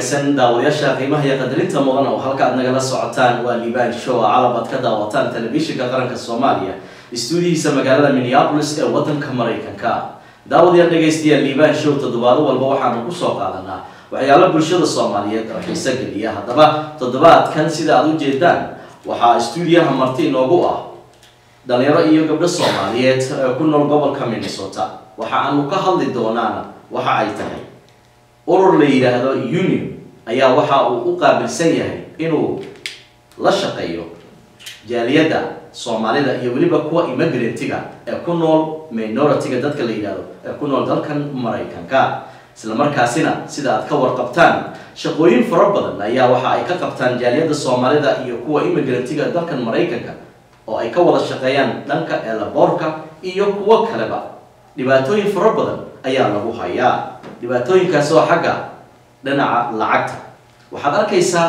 wanaagsan daawadayaasha qiimaha iyo qadarinta mudan oo halka aad nagala socotaan waa LIBAN show calaamad ka daawataan telefishinka qaranka Soomaaliya istuudiyihiisa magaalada Minneapolis ee wadanka Mareykanka daawadayaal dhageystayaal LIBAN show toddobaad walba waxaan ku soo qaadanaa waxyaalo bulshada Soomaaliyeed oo xiiso geliya haddaba toddobaadkan sida aad u jeedaan waxa istuudiyaha marti inoogu ah dhalinyaro iyo gabdho Soomaaliyeed ku nool gobolka Minnesota waxa aanu ka hadli doonaa waxa ay tahay urur la yiraahdo union ayaa waxa uu u qaabilsan yahay inuu la shaqeeyo jaaliyada Soomaalida iyo waliba kuwa immigrant-iga ee ku nool minority-ga dadka la yiraahdo ee ku nool dalkan Mareykanka isla markaasina sida aad ka warqabtaan shaqooyin fara badan ayaa waxa ay ka qabtaan jaaliyada Soomaalida iyo kuwa immigrant-iga dalkan Mareykanka oo ay ka wada shaqeeyaan dhanka elaborka iyo kuwa kaleba dhibaatooyin fara badan ayaa lagu hayaa dhibaatooyinkaas oo xagga dhinaca lacagta waxaad arkaysaa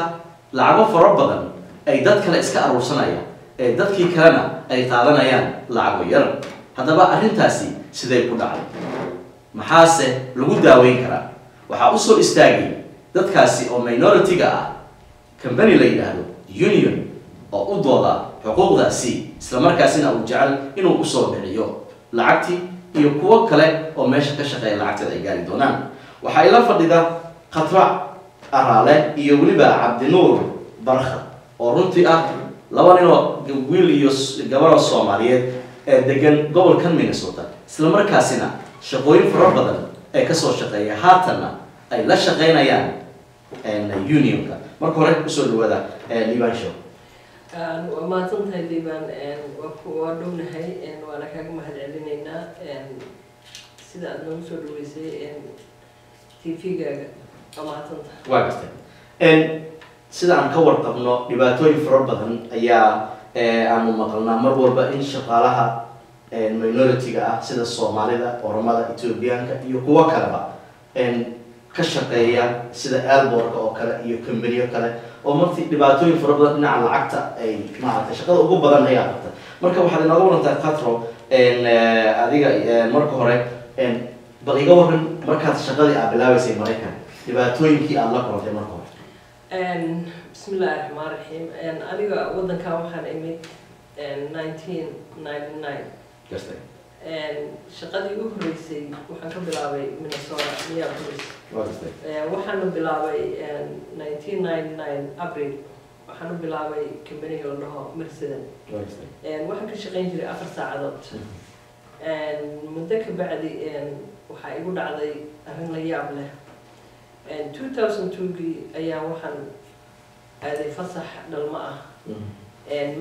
lacago fara badan ay dad kale iska aruursanayaan ee dadkii kalena ay qaadanayaan lacago yar haddaba arrintaasi sidee ku dhacday maxaase lagu daaweyn karaa waxaa u soo istaagay dadkaasi oo minority-ga ah company la yiraahdo union oo u dooda xuquuqdaasi isla markaasina uu jecel inuu u soo bixiyo lacagtii iyo kuwa kale oo meesha ka shaqeeya lacagta ay gaari doonaan waxa ila fadhida Khatra Arale iyo waliba Cabdinuur Barkha oo runtii ah laba nin oo wiil iyo gabar Soomaaliyeed ee degan gobolka Minnesota isla markaasina shaqooyin fara badan ay ka soo shaqeeyay haatana ay la shaqeynayaan unionka marka hore u soo dhawaada LIBAN show وما تنتهي ليبان وكوادونهاي وأنا كم هاد علينا سيدا أنو مسؤول ويسي TV جا وما تنتهي. واقعي. سيدا عن كور قبنا يباتوي فربضن أيا عن مقالنا مرور بإن شغالها minority جا سيدا الصومالي دا ورمادا إثيوبيان يقوى كلام كشقية سيدا ألبورك أو كلا يكمليه كلا oo martii dhibaatooyin fara badan dhinaca lacagta ay maartay shaqada ugu badan ay qabta marka waxaad inaga warantaa Khatro adiga marka hore bal iga waran markaad shaqadii aad bilaabaysay Mareykan dhibaatooyinkii aad la kulantay marka hore bismillaahir rahmaanir rahiim aniga wadanka waxaan imid 1999 jirtay shaqadii ugu horeysay waxaan ka bilaabay Minnesota Minneapolis واقعي. waxaan bilaabay 1999 April waxaan bilaabay company la dhaho Mercedes waxaan ka shaqeyn jiray 4 saacadood muddo ka bacdi waxa igu dhacday arrin la yaab leh 2002 ayaa waxaan aaday fasax dhalmo ah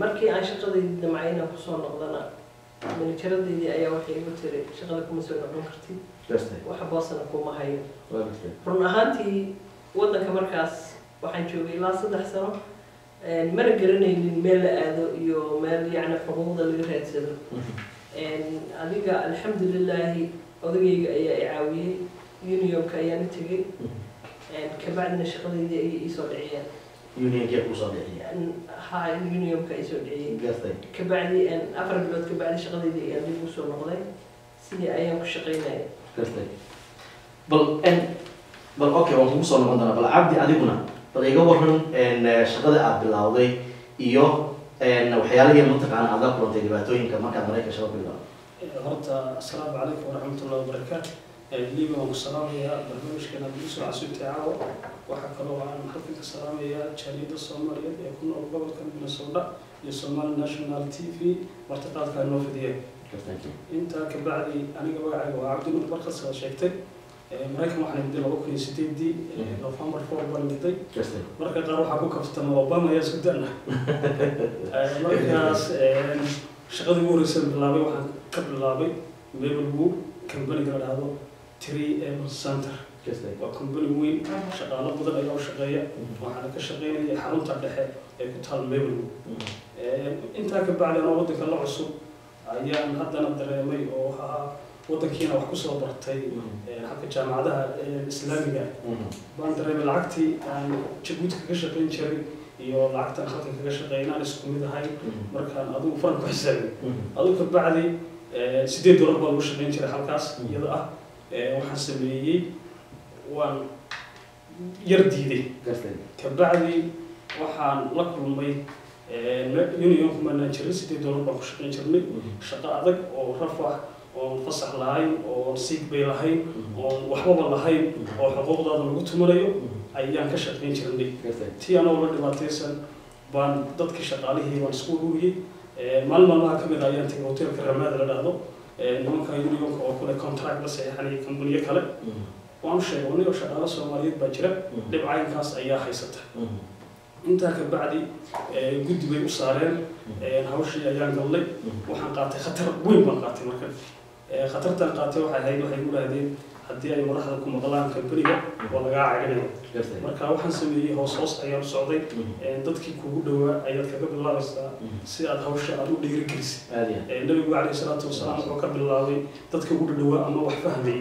markii aan shaqadii damacayna ku soo noqdana manageradii ayaa waxay igu tiri shaqada kuma soo noqon kartid waxa boosana kuma hayo run ahaantii wadanka markaas waxaan joogay ilaa 3 sano mana garanaynin meel la aado iyo meel yacni xuquuqda laga raadsado adiga alxamdulillah odagayga ayaa i caawiyay unionka ayaan tagay kabacdina shaqadeydii ayay ii soo dhiciyeen unionka ku soo dhiciyeen unionka ay soo dhiciyay kabacdi 4 bilood kabacdi shaqadeydii ayaan dib u soo noqday sidii ayaan ku shaqeynayay bal okay waan kugu soo noqon doonaa bal Cabdi adiguna bal iga waran shaqada aad bilowday iyo waxyaalihii mataqaan aad la kulantay dhibaatooyinka markaad Mareykanka shaqo bilowday horta assalaamu calaykum waraxmatullaahi wabarakaatuh LIBAN waan salaamayaa barnaamijkeena bulshada casuubta caawa waxa kale oo aan halkan ka salaamayaa jaaliyada Soomaaliyeed ee ku nool gobolka Minnesota iyo Somali National TV martaqaadka noo fidiyay inta ka bacdi aniga magacayga waa Cabdinuur Barkha soo sheegtay Mareykan waxaan imid 2008 November 4 baan imid marka qaar waxa ku kaftama Obama ayaa isku dana markaas shaqadii ugu horeysay bilaabay waxaan ka bilaabay Mabelwood company la dhahdo 3M Center waa company weyn shaqaale badan ayaa u shaqeeya waxaan ka shaqeynayay xarunta dhexe ee ku taal Mabelwood inta ka bacdi aan wadanka la cusub ayaan haddana dareemay oo wadankiina wax ku soo bartay halka jaamacadaha islaamiga baan dareemay lacagtii aan Djibouti ka shaqeyn jiray iyo lacagtan halkan kaga shaqeynaan isku mid ahay markaan adigu faran ku xisaabay adigu ka bacdi $8 baa lagu shaqeyn jiray halkaas iyada ah waxaan sameeyay waan يرديدي كبعدي وحان لكل مي يونيون كمان نشرسي دولار بخشين شرني شقادك أو رفع أو فصح لهاي أو سيك بي لهاي أو وحباب لهاي أو حقوق ضد الوقت مريو أيام كشقين شرني تي أنا ولد باتيسن بان ضد كشقالي هي والسكولي مال ما كمل أيام تقولي كرماد لهذا نوع كيونيون أو كل كونتراكت بس يعني كمبنية كله وأنا شيء وني وشغال سوماليات بجرب لبعين كاس أيها حيسته أنت كبعدي جد بيوصارين هاوشي أيام قلبي وحنقاطي خطر وين بنقاطي مركب خطر تنقاطي وحيد وحيقول هذه haddii ay madaxda ku maqlaan company-ga waa laga caaginayaa marka waxaan sameeyay hoos ayaan socday dadkii kugu dhawaa ayaad kaga bilaabaysaa si aad hawsha aad u dhiirigelisid nabigu calayhi salaatu wasalaam wuxuu ka bilaabay dadka ugu dhawaa ama wax fahmay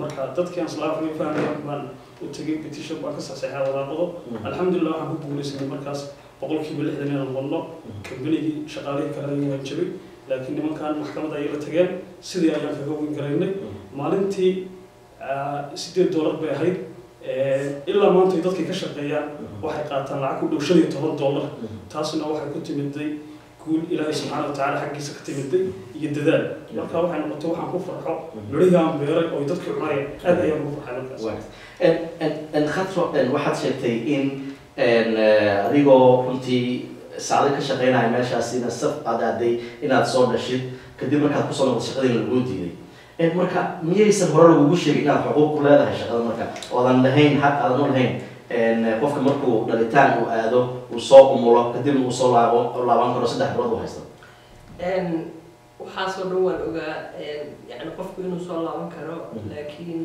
marka dadkii aan islaafay fahmay baan u tagay petition baan ka saxeexay waraaqado alxamdulillah waxaan ku guulaysanay markaas boqolkiiba 60 inaan noqono company-gii shaqaalihii kale ayaan jabay laakiin nimankan maxkamadda ay la tageen sidii ayaan kaga weyn garaynay maalintii $8 bay ahayd ilaa maanta ay dadkii ka shaqeeyaan waxay qaataan lacag ku dhow $15 taasna waxay ku timiday guul ilaahay subxaanahu wa tacaala xaggiisa ka timiday iyo dadaal marka waxay noqotay waxaan ku farxo midhahaan beeray oo dadkii cunayeen aad ayaan ugu farxay markaas khatro waxaad sheegtay in adigoo runtii saacado ka shaqeynaya meeshaasina saf aad aaday inaad soo dhashid kadib markaad kusoo noqdo shaqadii laguu diiday marka miyaysan hore lagugu sheegay inaad xuquuq ku leedahay shaqada marka oodan lahayn xaq aadan u lahayn qofka markuu dhalitaan uu aado uu soo umulo kadibna uu soo laaban karo 3 bilood uu haysto waxaasoo dhan waan ogaa yani qofku inuu soo laaban karo laakiin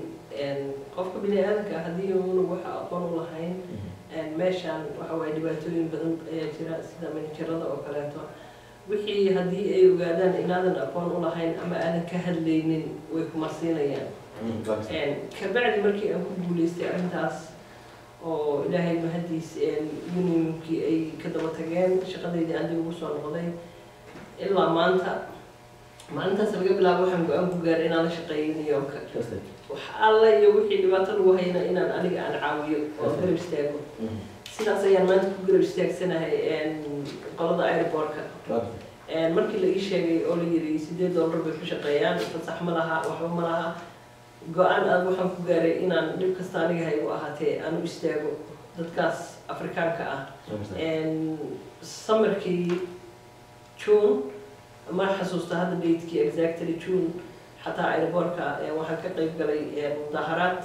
qofka bini'aadamka haddii uuna waxa aqoon u lahayn meeshaan waxa waaye dhibaatooyin badan ayaa jira sida managerada oo kaleeto wixii haddii ay ogaadaan inaadan aqoon u lahayn ama aadan ka hadlaynin way ku marsiinayaan kabacdi markii aan ku guulaystay arrintaas oo ilaahay mahadiis unionkii ay ka daba tageen shaqadeydii aan dib ugu soo noqday ilaa maalintaas laga bilaabo waxaan go-aan ku gaaray inaan la shaqeeyo New York wax alla iyo wixii dhibaato lagu hayna inaan aniga aan caawiyo oo garab istaago sidaas ayaan maanta ku garab istaagsanahay qolada airportka markii la ii sheegay oo la yiri $8 bay ku shaqeeyaan fasax ma laha waxba ma laha go-aan aad waxaan ku gaaray inaan dhib kasta aniga hay u ahaatee aan u istaago dadkaas Afrikaanka ah samarkii June ma xasuusta hadda datekii exactly June xataa airportka waxaan ka qayb galay mudaharaad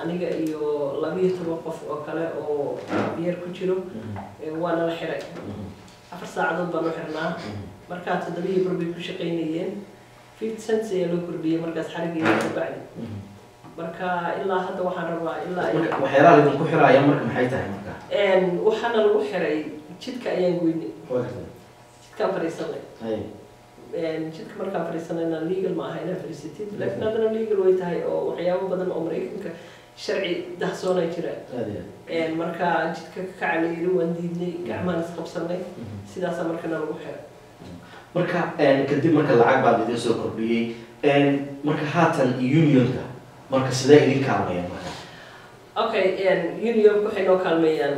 aniga iyo 12 qof oo kale oo biyeer ku jiro waana la xiray 4 saacadood baan u xirnaa markaa 7 bay ku shaqeynayeen 50 cents ayaa loo kordhiyay markaas xarigeeda ka bacdi marka ilaa hadda waxaan rabaa ilaa waxyaalaha idin ku xiraaya marka maxay tahay marka waxaana lagu xiray jidka ayaan goynay jidkaan fariisanay jidka markaan fariisanayna legal ma aha inaan fariisatid laakiin haddana legal way tahay oo waxyaabo badan oo Mareykanka sharci dahsoonay jiraan marka jidka ka kacayay waan diidnay gacmahan isqabsanay sidaas markana lagu xiray marka kadib marka lacag baad idin soo kordhiyay marka haatan unionka marka sidee idin kaalmeeyaan marka okay union waxay noo kaalmeeyaan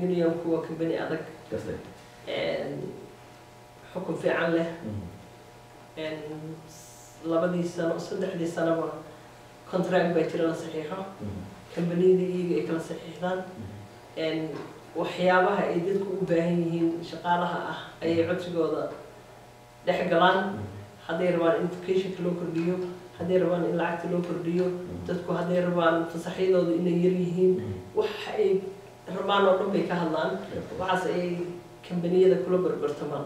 union kuwa company adag حكم في عله labadii sano 3 sanaba contract bay tirada saxiixo kambaniyada ay kala saxiixdaan waxyaabaha ay dadku u baahan yihiin shaqaalaha ah ay codsigooda dhex galaan haday rabaan education loo kordhiyo haday rabaan in lacagta loo kordhiyo dadku haday rabaan fasaxyadooda inay yar yihiin wax ay rabaan oo dhan bay ka hadlaan waxaas ay kambaniyada kula barbartamaan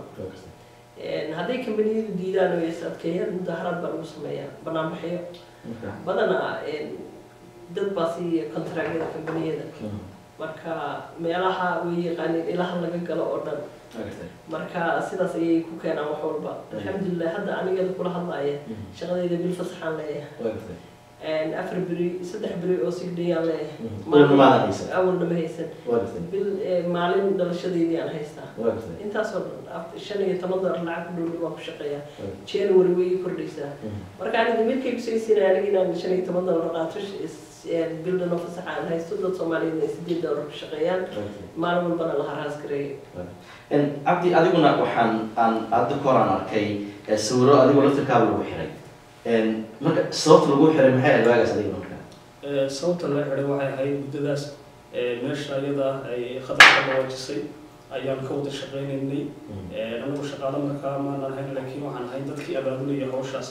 hadday kambaniyadu diidaan oo is adkeeyaan mudaharaad baa lagu sameeyaa banaanbaxyo badanaa dad baa siiya kontaraagyada kambaniyada marka meelaha way yaqaaneen ilaha laga galo oo dhan marka sidaas ayay ku keenaan wax walba alxamdulilah hadda anigada kula hadlaaya shaqadayda bil fasaxaan leeyahay afar beri saddex beri oo sigdhiyaan leeyahay awalna ma haysan bil maalin dhalashadeedii aan haystaa intaasoo dhan $15 lacag ku dhow waan ku shaqeeyaa January way kordhaysaa marka aniga midkay bisaysiina aniga inaan $15 qaato bil dhan oo fasax aan haysto dad Soomaaliyeed $8 ku shaqeeyaan maalin walbana la haraas gareeyo cabdi adiguna waxaan aad koraan arkay sawiro adigoo laftirkaaga lagu xiray marka sababta lagu xiray maxay ahayd waagaas adiga marka sababta la xiray waxay ahayd muddadaas meesha iyada ay khatarta waajisay ayaan ka wada shaqeynaynay anagu shaqaale markaa maanan ahayn laakiin waxaan ahay dadkii abaabulaya hawshaas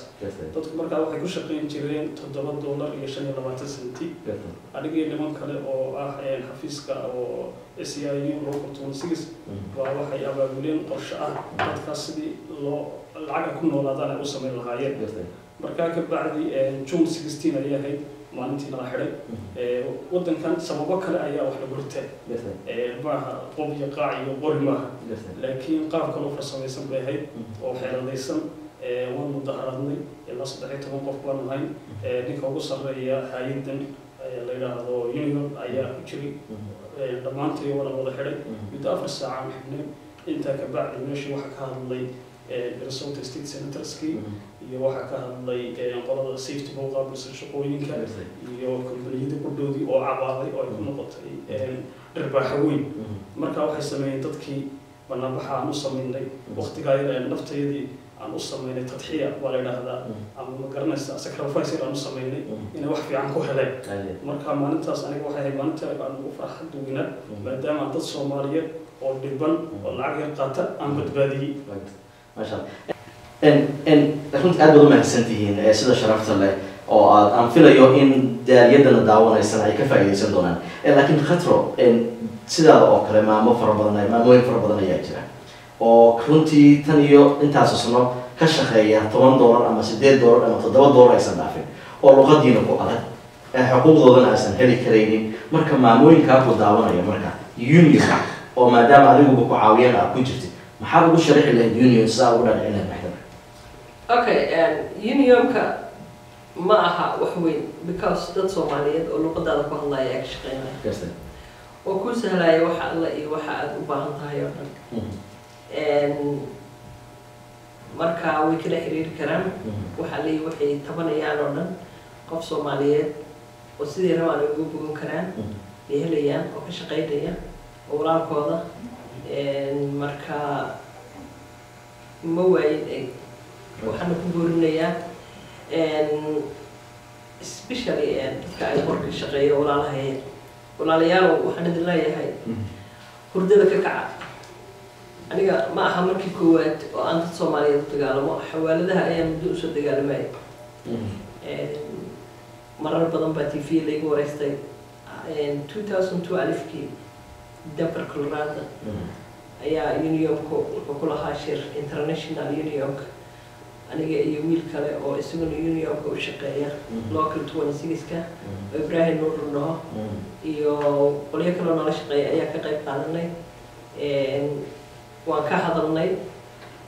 dadku markaa waxay ku shaqeyn jireen $7.25 anigii niman kale oo ah xafiiska oo SIU local 26 waa waxay abaabuleen qorshe ah dadkaas sidii loo lacag ku noolaadaan ay u sameyn lahaayeen markaa ka bacdi June 16 ayay ahayd maalintii la xiray wadankan sababo kale ayaa wax lagu rutay maaha qof iyo qaac iyo qori maaha laakiin qaab kale oo farsamaysan bay ahayd oo xeeladaysan waan mudaharaadnay ilaa 13 qof baan ahay ninka ugu sarreeya hay'adan la yiraahdo union ayaa ku jiray dhamaantii wada xiray muddo 4 saac aan xidhnay inta ka bacdi meeshii waxa ka hadlay Minnesota State Senatorski iyo waxa ka hadlay qolada safety buu qaabilsan shaqooyinka iyo kompaniyada ku dhowdi oo cabaaday oo ay ku noqotay dharbaaxa weyn marka waxay sameeyeen dadkii banaanbaxa aan u sameynay waqtiga ay nafteedii aan u sameynay tadxiya waa la yiraahdaa ama ma garanaysa sacrifice aan u sameynay in wax fiican ku heleen marka maalintaas aniga waxay ahayd maalinta aan ugu farxad weynaa maadaama dad Soomaaliyeed oo dhiban oo lacag yar qaata aan badbaadiyay ما شاء الله runtii aad baad u mahadsantihiin sida sharafta leh oo aan filayo in daaliyadana daawanaysan ay ka faa'iideysan doonaan laakiin khatro sidaada oo kale maamooyin fara badan ayaa jira oo runtii tan iyo intaas sano ka shaqeeya $10 ama $8 ama $7 aysan dhaafin oo luqadiina ku adag xuquuqdoodana aysan heli karaynin marka maamooyinkaa ku daawanaya marka union oo maadaama adigu ku caawiyeen aad ku jirtid maxaa ugu sharaxi lahayd union saa ugu dhaadhicin lahayd maxdaba okay unionka ma aha wax weyn because dad Soomaaliyeed oo luqadaada ku hadlaya ay shaqeynayaan oo ku sahlaya waxa alla iyo waxa aad u baahan tahay oo dhan marka way kala xiriiri karaan waxa la waxay tabanayaan oo dhan qof Soomaaliyeed oo sidii rabaan ugu bogan karaan ay helayaan oo ka shaqeynaya oo walaalkooda marka ma waayin waxaan ku goorinayaa especially dadka ay warka shaqeeyo walaalayaal waxaan idin leeyahay hurdada ka kaca aniga ma aha markii koowaad oo aan dad Soomaaliyeed dagaalamo xawaaladaha ayaa muddo u soo dagaalamay marar badan baa TV lagu wareystay 2012kii Denver Colorado ayaa unionku wuxuu ku lahaa shir international union aniga iyo wiil kale oo isaguna unionka u shaqeeya local 26ka Ibrahim Nuurno iyo qoliyo kale oo nala shaqeeya ayaa ka qayb qaadanay waan ka hadalnay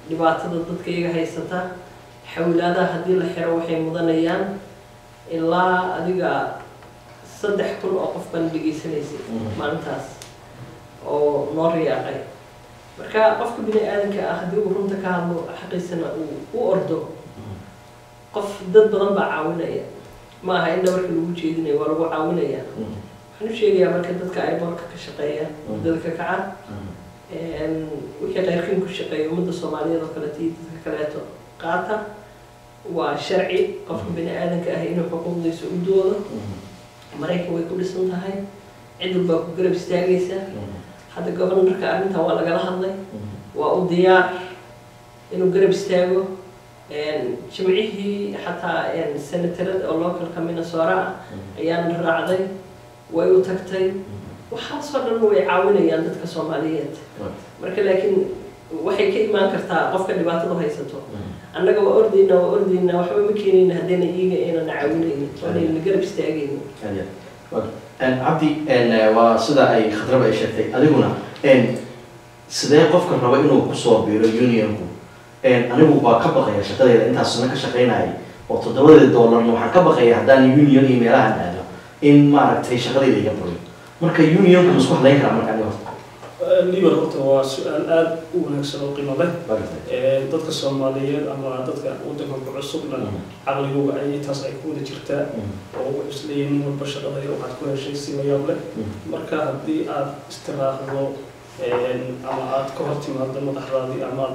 dhibaatada dadka iyaga haysata xawlaadaha haddii la xiro waxay mudanayaan ilaa adiga 3,000 oo qof baan dhageysanaysa maalintaas oo noo riyaaqay marka qofka bini'aadanka ah haddii uu runta ka hadlo xaqiisana uu ordo qof dad badan baa caawinaya ma aha in dhabarka lagu jeedinayo waa lagu caawinaya waxaan u sheegayaa marka dadka ay boorka ka shaqeeya dadka kaca wixii qayrkiin ku shaqeeya ummadda Soomaaliyeed oo kale dadka kaleeto qaata waa sharci qofka bini'aadanka ah inuu xuquuqdiisa u doodo Mareykan way ku dhisan tahay cid walba ku garab istaagaysa hadda gobolka arrinta waa lagala hadlay waa u diyaar inuu garab istaago jimcihii xataa senatarada oo localka Minnesota ayaan raacday way u tagtay waxaas oo dhan way caawinayaan dadka Soomaaliyeed marka laakiin waxay ka imaan kartaa qofka dhibaatada haysato annaga waa ordayna waxba ma keenayna haddana iyaga inaan caawinayno oo garab istaagayno cabdi waa sida ay khadraba ay sheegtay adiguna sidee qofka raba inuu ku soo biiro unionku anigu waa ka baqaya shaqadeeda intaas sano ka shaqeynayay oo $7 waxaan ka baqayaa haddaan union iyo meelahan aado in maaragtay shaqadayda iga buriyo marka unionku isku hadlayn karaa marka aniga horta liban horta waa su-aal aada u wanaagsan oo qiimo leh dadka Soomaaliyeed ama dadka waddanka ku cusubna caqligooda ay taas ay ku wada jirtaa oo waxay isleeyihiin walba shaqada waxaad ku heshay si la yaab leh marka haddii aad istiraahdo ama aad ka hor timaado madaxdaadii ama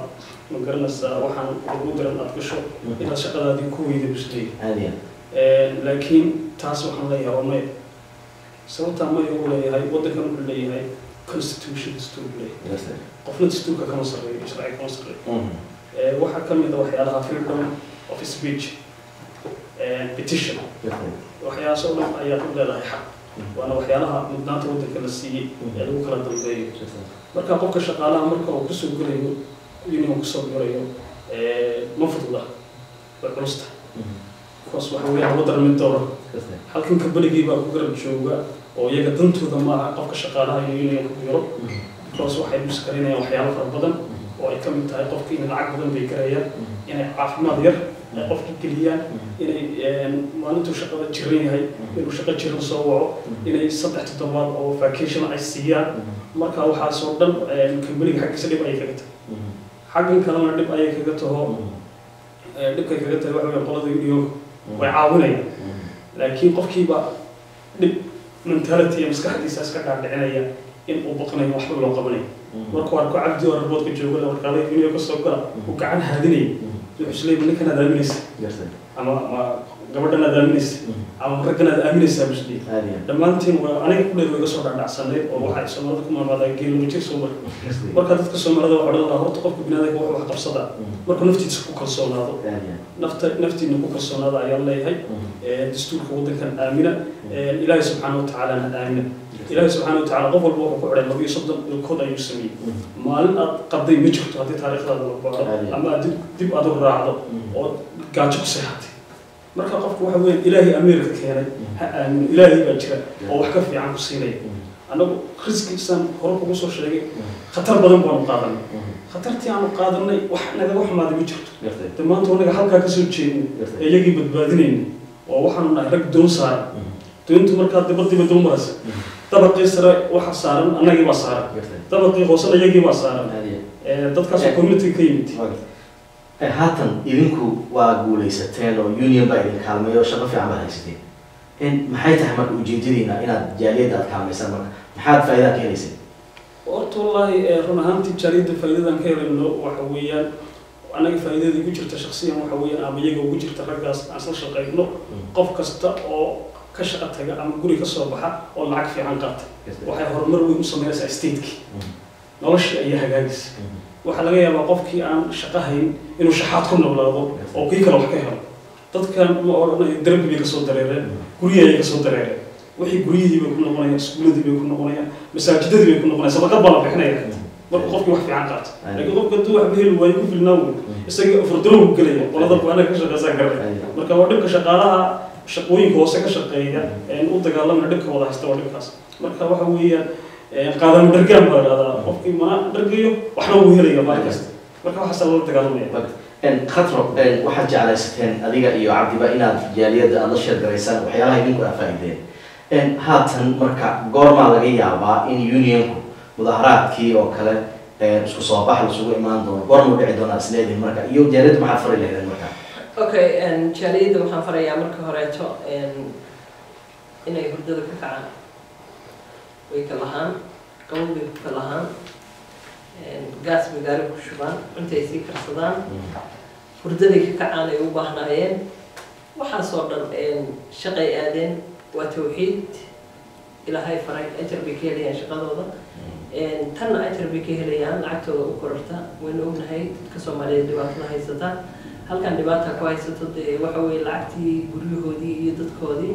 ma garanaysaa waxaan ugu daran aad gasho inaad shaqadaadii ku weyda bisleey laakiin taas waxaan leeyahay waa maya sababtaa maya uu leeyahay waddankan wuxuu leeyahay constitution dasturi qofna dastuurka kama sarreeyo sharci kama sarreeyo waxaa ka mid ah waxyaalaha freedom of speech petition waxyaalahaas oo dhan ayaa u leedahay xaq waana waxyaalaha mudnaanta waddanka la siiyey ee lagu kala dambeeyo marka qofka shaqaalaha marka uu kusoo gelayo union kusoo gelayo ma fududa way culusta kuwaas waxa weeyaan waddan mid doora halkan kambanigii baa ku garab jooga oo iyaga dantooda maaha qofka shaqaalaha iyo union ku biro kuwaas waxay muskarinayaan waxyaalo fara badan oo ay ka mid tahay qofka in lacag badan bay garayaan inay caafimaad yar ay qofka geliyaan inay maalintuu shaqada jiran yahay inuu shaqo jiran soo waco inay 3 toddobaad oo vacation ay siiyaan marka waxaasoo dhan kambaniga xaggiisa dhib ayay kaga tahay xaggan kalena dhib ayay kaga taho dhibkay kaga tahay waxa weeye qolada union way caawinayaan laakiin qofkiiba dhib mentality maskaxdiisa iska dhaadhicinaya in uu baqanayo waxba loo qabanayo marka waa ku cabdi oo raboodka jooga la warqaday union ka soo gala uu gacan haadinay isleeyay ninkan aad aaminaysa ama gabadhan aad aaminaysa ama raggan aad aaminaysa bisli dhammaantiin waa aniga ku dheer way soo dhaadhacsanay oo waxa Soomaalida ku maamulada geelmo jir soo marka dadka Soomaalida waxa la horta qofka binaadamka wax qabsada marka naftiisa ku kalsoonaado naftiina ku kalsoonaado ayaa leeyahay dastuurka waddankan aamina ilaahay subxaanahu wa ta'ala aamina ilaahay subxaanahu wa ta'ala qof walba wuxuu ku xidhay 230 kood ayuu sameeyay maalin aad qabday ma jirto haddii taariikhdaada la baaro ama dib aad u raacdo oo gaajo ku seexatay marka qofku waxa weeye ilaahay ameerika keenay ha aamin ilaahay baa jira oo wax ka fiican ku siinay anagu riskiisan hore ugu soo sheegay khatar badan baan qaadanay khatartii aan qaadanay wax naga wax maad ma jirto damaantood anaga halka ka soo jeedin iyagii badbaadinayna oo waxaan nahay rag doon saaran doontu marka dibadda doon maras dabaqii sare waxa saaran anagii baa saaran dabaqii hoose iyagii baa saaran dadkaas community ka yimid haatan idinku waa guulaysateen oo union baa idin kaalmeeyo shaqo fiican baad haysateen maxay tahay marka ujeedadiina inaad jaaliyadda aad kaalmaysaan marka maxaad faa'iido ka helayseen horta wallahi run ahaantii jaaliyadda faa'iidadan ka helayno waxa weeyaan anaga faa'iidada ugu jirta shakhsiyan waxa weeyaan ama iyaga ugu jirta raggaas aan isla shaqayno qof kasta oo ka shaqo taga ama guri ka soo baxa oo lacag fiican qaata waxay horumar weyn u sameynaysaa state-ki noloshii ayaa hagaagaysa waxa laga yaabaa qofkii aan shaqo hayn inuu shaxaad ku noolaado oo kii kale wax ka helo dadkan ma odhanayo darbi bay ka soo dareereen guryaha ay ka soo dareereen wixii guryihii bay ku noqonayaan iskuuladii bay ku noqonayaan masaajidadii bay ku noqonayaan sadaqad baa la bixinaya marka qofkii wax fiican qaata laakiin qofka hadduu wax heli waayo ku filnaan weyn isaga furdaro u gelaya qolada baana ka shaqaysan karay marka waa dhibka shaqaalaha shaqooyinka hoose ka shaqeeya u dagaalamana dhibka wada haysta waa dhibkaas marka waxa weeyaan qaadam dargaan baa raada qofkii ma dargayo waxna uu helaya maalin kasta marka waxa la dagaalamaya khatro waxaad jeclaysateen adiga iyo cabdiba inaad jaaliyadda aad la sheergaraysaan waxyaalaha idinku aa faa'iideen haatan marka goormaa laga yaabaa in unionku mudaharaadkii oo kale isku soo bax isugu imaan doono goorma dhici doonaa isleedihin marka iyo jaaliyadda maxaad fari lahaydeen marka okay jaaliyadda waxaan farayaa marka horeeto inay hurdada ka kacaan way ka lahaan qabow bay ku lahaan gaas magaalo ku shubaan intay sii karsadaan hurdaday ka kacaan ay u baahnaayeen waxaasoo dhan shaqay aadeen waa tawxiid ilaahay faray ajar bay ka helayaan shaqadooda tanna ajar bay ka helayaan lacagtooda u kororta wayna ognahay dadka Soomaaliyeed dhibaatada haysata halkan dhibaata ku haysato waxa weeye lacagtii guryahoodii iyo dadkoodii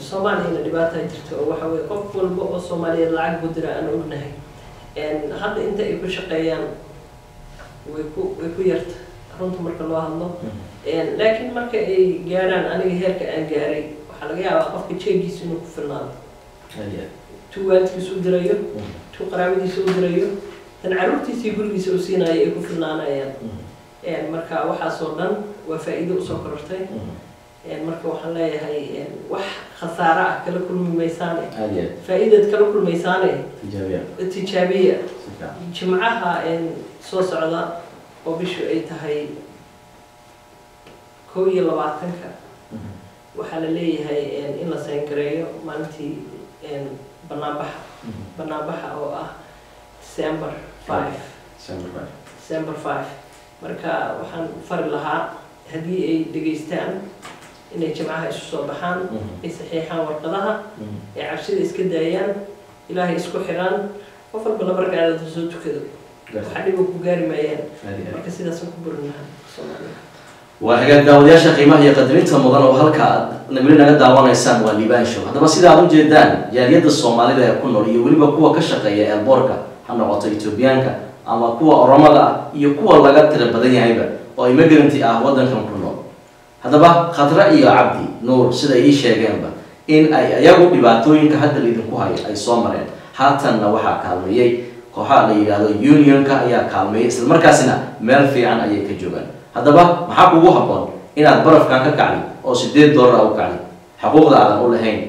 Soomaaliyana dhibaata jirto oo waxa weeye qof walba oo Soomaaliyeed lacag budira aan ognahay hadda inta ay ku shaqeeyaan way ku yarta runta marka loo hadlo laakiin marka ay gaaraan aniga heerka aan gaaray waxa laga yaabaa qofka jeegiisa inuu ku filnaado tu waalidkiisa u dirayo tu qaraabadiisa u dirayo tan caruurtiisa gurigiisa u siinayo ay ku filnaanayaan marka waxaasoo dhan وفائدة أسوق رتين marka waxaan leeyahay wax khasaare ah kala kulmi maysaane faa'iidad kala kulmaysaane tijaabiya jimcaha soo socda oo bishu ay tahay 22ka waxaa la leeyahay in la sayngareeyo maalintii banaanbaxa oo ah December 5 marka waxaan fari lahaa haddii ay dhageystaan inay jimcaha isu soo baxaan ay saxiixaan warqadaha ay cabsida iska daayaan ilaahay isku xiraan qof walba la barkaada soo tukado waxa dhibo ku gaari maayaan marka sidaas ku burinaha Soomaaliya waa hagaag daawadayaasha qiimaha iyo qadarinta mudan oo halka nagala naga daawanaysaan waa Liban Show hadaba sida aad u jeedaan jaaliyada Soomaalida ee ku nool iyo waliba kuwa ka shaqeeya eelboorka ha noqoto Etoobiyaanka ama kuwa Oromada iyo kuwa laga tira badan yahayba oo ay migranti ah wadankan ku nool hadaba Khadra iyo Cabdi Nuur sida ay sheegeenba in ay ayagu dhibaatooyinka hadda idinku haya ay soo mareen haatanna waxa kaalmeeyay kooxaha la yiraahdo unionka ayaa kaalmeeyay isla markaasina meel fiican ayay ka joogaan hadaba maxaa kugu haboon inaad barafkan ka kacdi oo $8 u kacdi xuquuqda aad u lahayn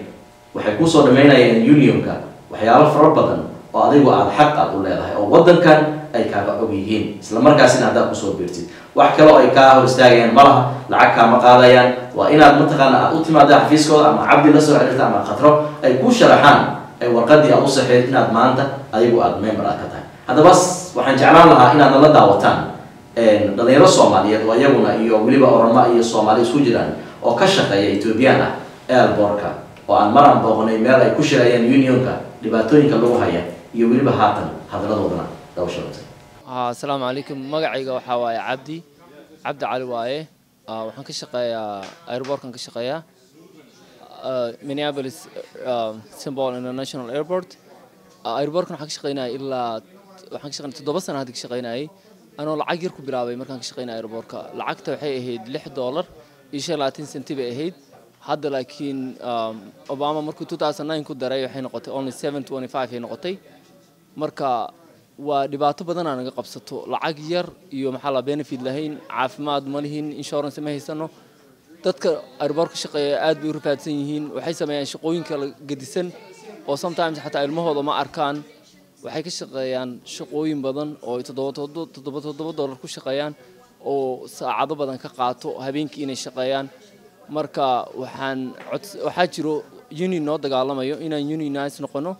waxay ku soo dhameynayaan unionka waxyaabo fara badan oo adigu aad xaq aad u leedahay oo wadankan ay kaaga og yihiin isla markaasina aad ku soo biirtid wax kale oo ay ka hor istaagayaan malaha lacag ka ma qaadayaan waa inaad mataqaana aad u timaado xafiiskooda ama Cabdi la soo xiriirta ama Khadro ay ku sharaxaan ay warqadii aad u saxeeyay inaad maanta adigu aad member ka tahay hadaba waxaan jeclaan lahaa inaad la daawataan dhalinyaro Soomaaliyeed oo ayaguna iyo waliba Oromo iyo Soomaali isku jiraan oo ka shaqeeya Ethiopian ah eelboorka oo aan maran booqnay meel ay ku shirayaan unionka dhibaatooyinka lagu haya iyo waliba haatan hadaladoodana dawshadtay السلام عليكم magacayga waxa waaye Cabdi Cali waaye waxaan ka shaqeeyaa airportkan ka shaqeeyaa Minneapolis Symbol International Airport airportkan waxaan ka shaqeynaa ilaa waxaan ka shaqeynaa 7 sano hadda ka shaqeynaa anoo lacag yar ku bilaabay markaan ka shaqeynaa airportka lacagta waxay ahayd $6 iyo 25 cent bay ahayd hadda laakiin Obama markuu 2009 ku daray waxay noqotay only 725 ay noqotay marka waa dhibaato badan aan naga qabsato lacag yar iyo maxaa la benefit lahayn caafimaad ma lihin insurance ma haysano dadka airportka shaqeeya aad bay u rafaadsan yihiin waxay sameeyaan shaqooyin kala gedisan oo sometimes xataa ilmahooda ma arkaan waxay ka shaqeeyaan shaqooyin badan oo $7 ku shaqeeyaan oo saacado badan ka qaato habeenkii inay shaqeeyaan marka waxaa jiro union noo dagaalamayo inaan unionize noqono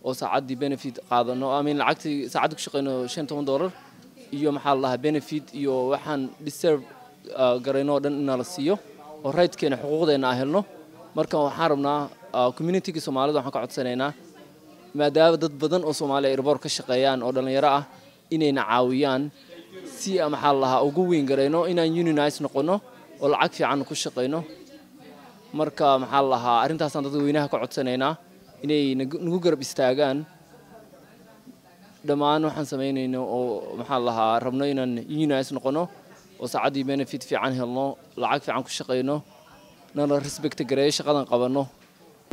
oo saacadii benefit qaadano lacagtii saacad ku shaqeyno $15 iyo maxaa la benefit iyo waxaan deserve gareyno dhan in la siiyo oo rightkeena xuquuqdeena helno marka waxaan rabnaa community-ga Soomaalida waxaan ka codsanaynaa maadaama dad badan oo Soomaali airport ka shaqeeyaan oo dhalinyaro ah inayna caawiyaan si maxaa la ugu weyn gareyno inaan unionize noqono oo lacag fiican ku shaqeyno marka maxaa la arintaas aan dadweynaha ka codsanaynaa inay nagu garab istaagaan dhamaan waxaan sameeynayno oo maxaa la rabno inaan unionize noqono oo saacadii benefit fiican helno lacag fiican ku shaqeyno nala respect gareeyo shaqadan qabano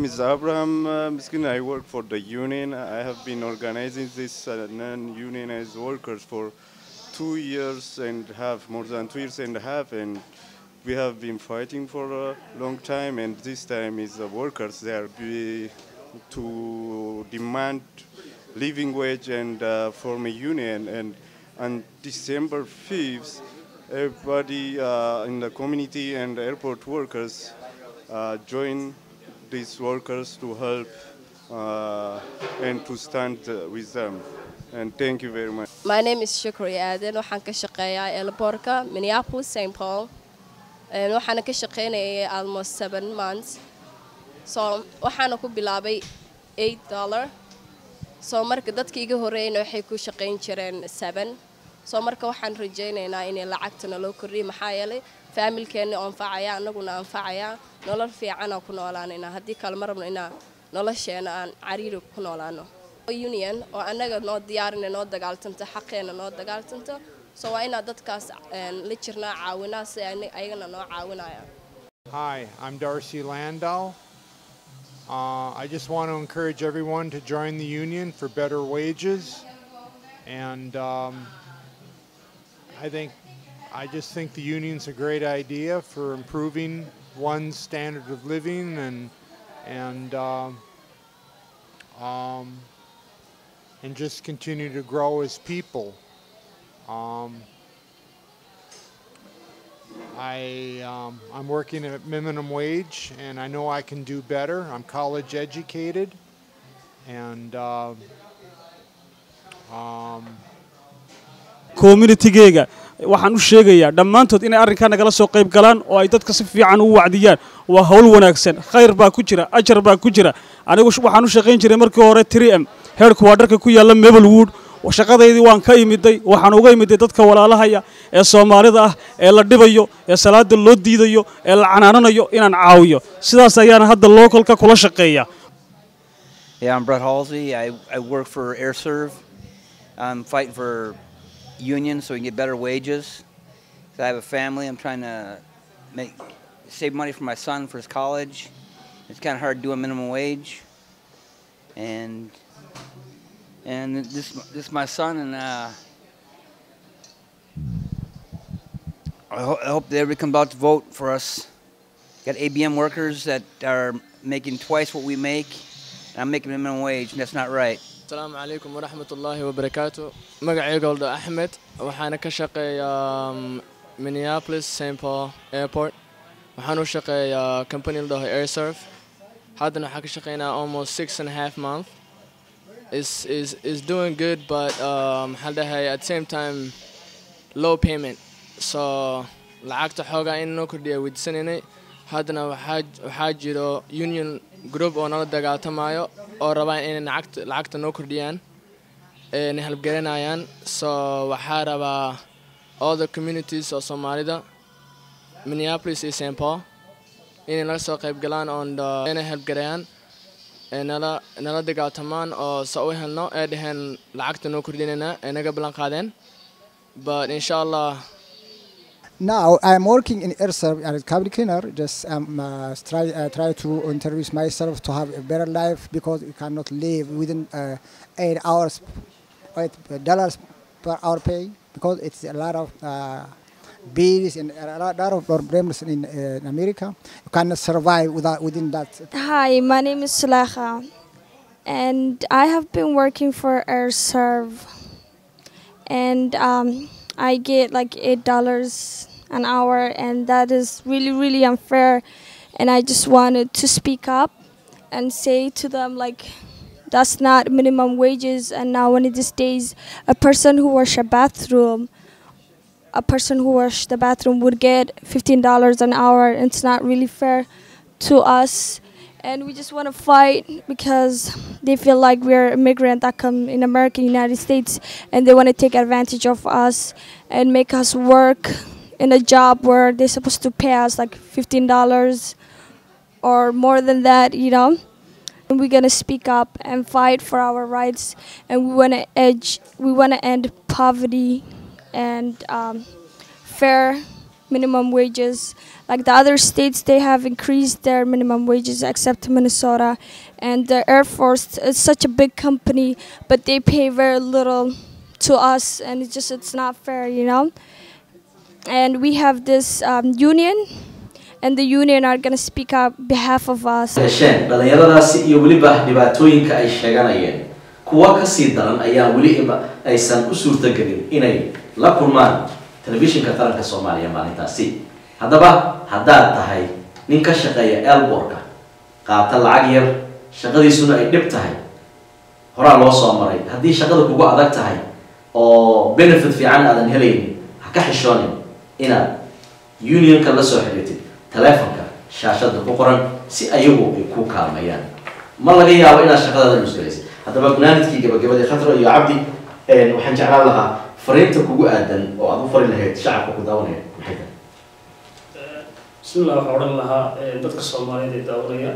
Mr. Abraham Miskin, I work for the union. I have been organizing this non-unionized workers for 2 years and a half, more than 2 years and a half, and we have been fighting for a long time. And this time is the workers there to demand living wage and form a union. And on December 5th, everybody in the community and airport workers join these workers to help and to stand with them. And thank you very much. My name is Shukri Aden. waxaan ka shaqeeyaa airportka Minneapolis St. Paul. waxaan ka shaqeynayay almost 7 months. So waxaan ku bilaabay $8. So marka dadkii iga horeeyay waxay ku shaqeyn jireen 7. So marka waxaan rajaynaynaa in lacagtana loo kordhiyo maxaa yeelay familkeena oo anfacaya anaguna anfacaya nolol fiican oo ku noolaanayna hadii kale marabno ina nolosheena aan cariiri ku noolaano union oo anaga noo diyaarinay noo dagaaltanta xaqeena noo dagaaltanta so waa ina dadkaas la jirnaa caawinaa si ayagana noo caawinayaan. Hi, I'm Darcy Landau. I just want to encourage everyone to join the union for better wages, and I think I just think the union's a great idea for improving one's standard of living and just continue to grow as people. I'm working at minimum wage, and I know I can do better. I'm college educated, and community-gayga waxaan u sheegayaa dhammaantood inay arrinkan nagala soo qayb galaan oo ay dadka si fiican u wacdiyaan. waa hawl wanaagsan, khayr baa ku jira, ajar baa ku jira. anigu waxaan u shaqayn jiray markii hore 3M headquarter-ka ku yaala Maplewood. shaqadeydii waan ka imiday, waxaan uga imiday dadka walaalahaya ee Soomaalida ah ee la dhibayo, ee salaada loo diidayo, ee la canaananayo inaan caawiyo. sidaas ayaan hadda localka kula shaqeeyaa. Yeah, I'm Brett Halsey. I work for AirServe. I'm fighting for unions so we can get better wages. I have a family. I'm trying to save money for my son for his college. It's kind of hard doing minimum wage. And this is my son, and I hope that everybody comes out to vote for us. Got ABM workers that are making twice what we make, and I'm making minimum wage, and that's not right. السلام عليكم ورحمة الله وبركاته. مقعي قولد أحمد وحنا كشقي Minneapolis St. Paul Airport. وحنا شقي company لده AirServe. هذا نحكي شقينا almost 6.5 months. Is doing good, but at the same time low payment. So لعقت حاجة إنه كردي ودسنيني. هذا وحاجة union group oo nala dagaalamayo oo rabaan in lacagta noo kordhiyaan ee help garanayaan. So waxa rabaa all the communities oo Soomaalida Minneapolis iyo St. Paul in la soo qayb galaan on in help garayaan ee nala dagaaltamaan oo soo helno ee dhahan lacagta noo kordhinayna ee naga balan qaadeen. But inshallah now I'm working in AirServe as a cabin cleaner. Just try to introduce myself to have a better life, because you cannot live within 8 hours, $8 per hour pay, because it's a lot of bills and a lot of problems in America. You cannot survive within that. Hi, my name is Sulaha, and I have been working for AirServe, and I get like $8 an hour, and that is really, really unfair. And I just wanted to speak up and say to them, like, that's not minimum wages. And now one of these days, a person who washes the bathroom would get $15 an hour. It's not really fair to us. And we just want to fight because they feel like we're immigrants that come in America, United States, and they want to take advantage of us and make us work in a job where they're supposed to pay us like $15 or more than that, you know. And we're gonna speak up and fight for our rights, and we want to end poverty and fair minimum wages. Like the other states, they have increased their minimum wages except Minnesota. And the Air Force is such a big company, but they pay very little to us, and it's not fair, you know. And we have this union, and the union are going to speak up behalf of us. dhalinyaradaasi iyo waliba dhibaatooyinka ay sheeganayeen kuwa ka sii daran ayaa wali aysan u suurtagelin inay la kulmaan telefishinka qaranka Soomaaliya maalintaasi. haddaba haddaad tahay nin ka shaqeeya airportka qaata lacag yar shaqadiisuna ay dhib tahay horaa loo soo maray, haddii shaqada kugu adag tahay oo benefit fiican aadan helaynin, ha ka xishoonin inaad unionka la soo xiriirtid telefonka shaashada ku qoran si ayagu ay ku kaalmayaan. ma laga yaabo inaad shaqadaada nusgalaysid. haddaba gunaanadkii gabagabadii Khadra iyo Cabdi waxaan jeclaan lahaa fariinta kugu aadan oo aad u fari lahayd shacabka ku daawanaya maxay tahay? بسم الله الرحمن الرحيم. dadka Soomaaliyeed ee daawanaya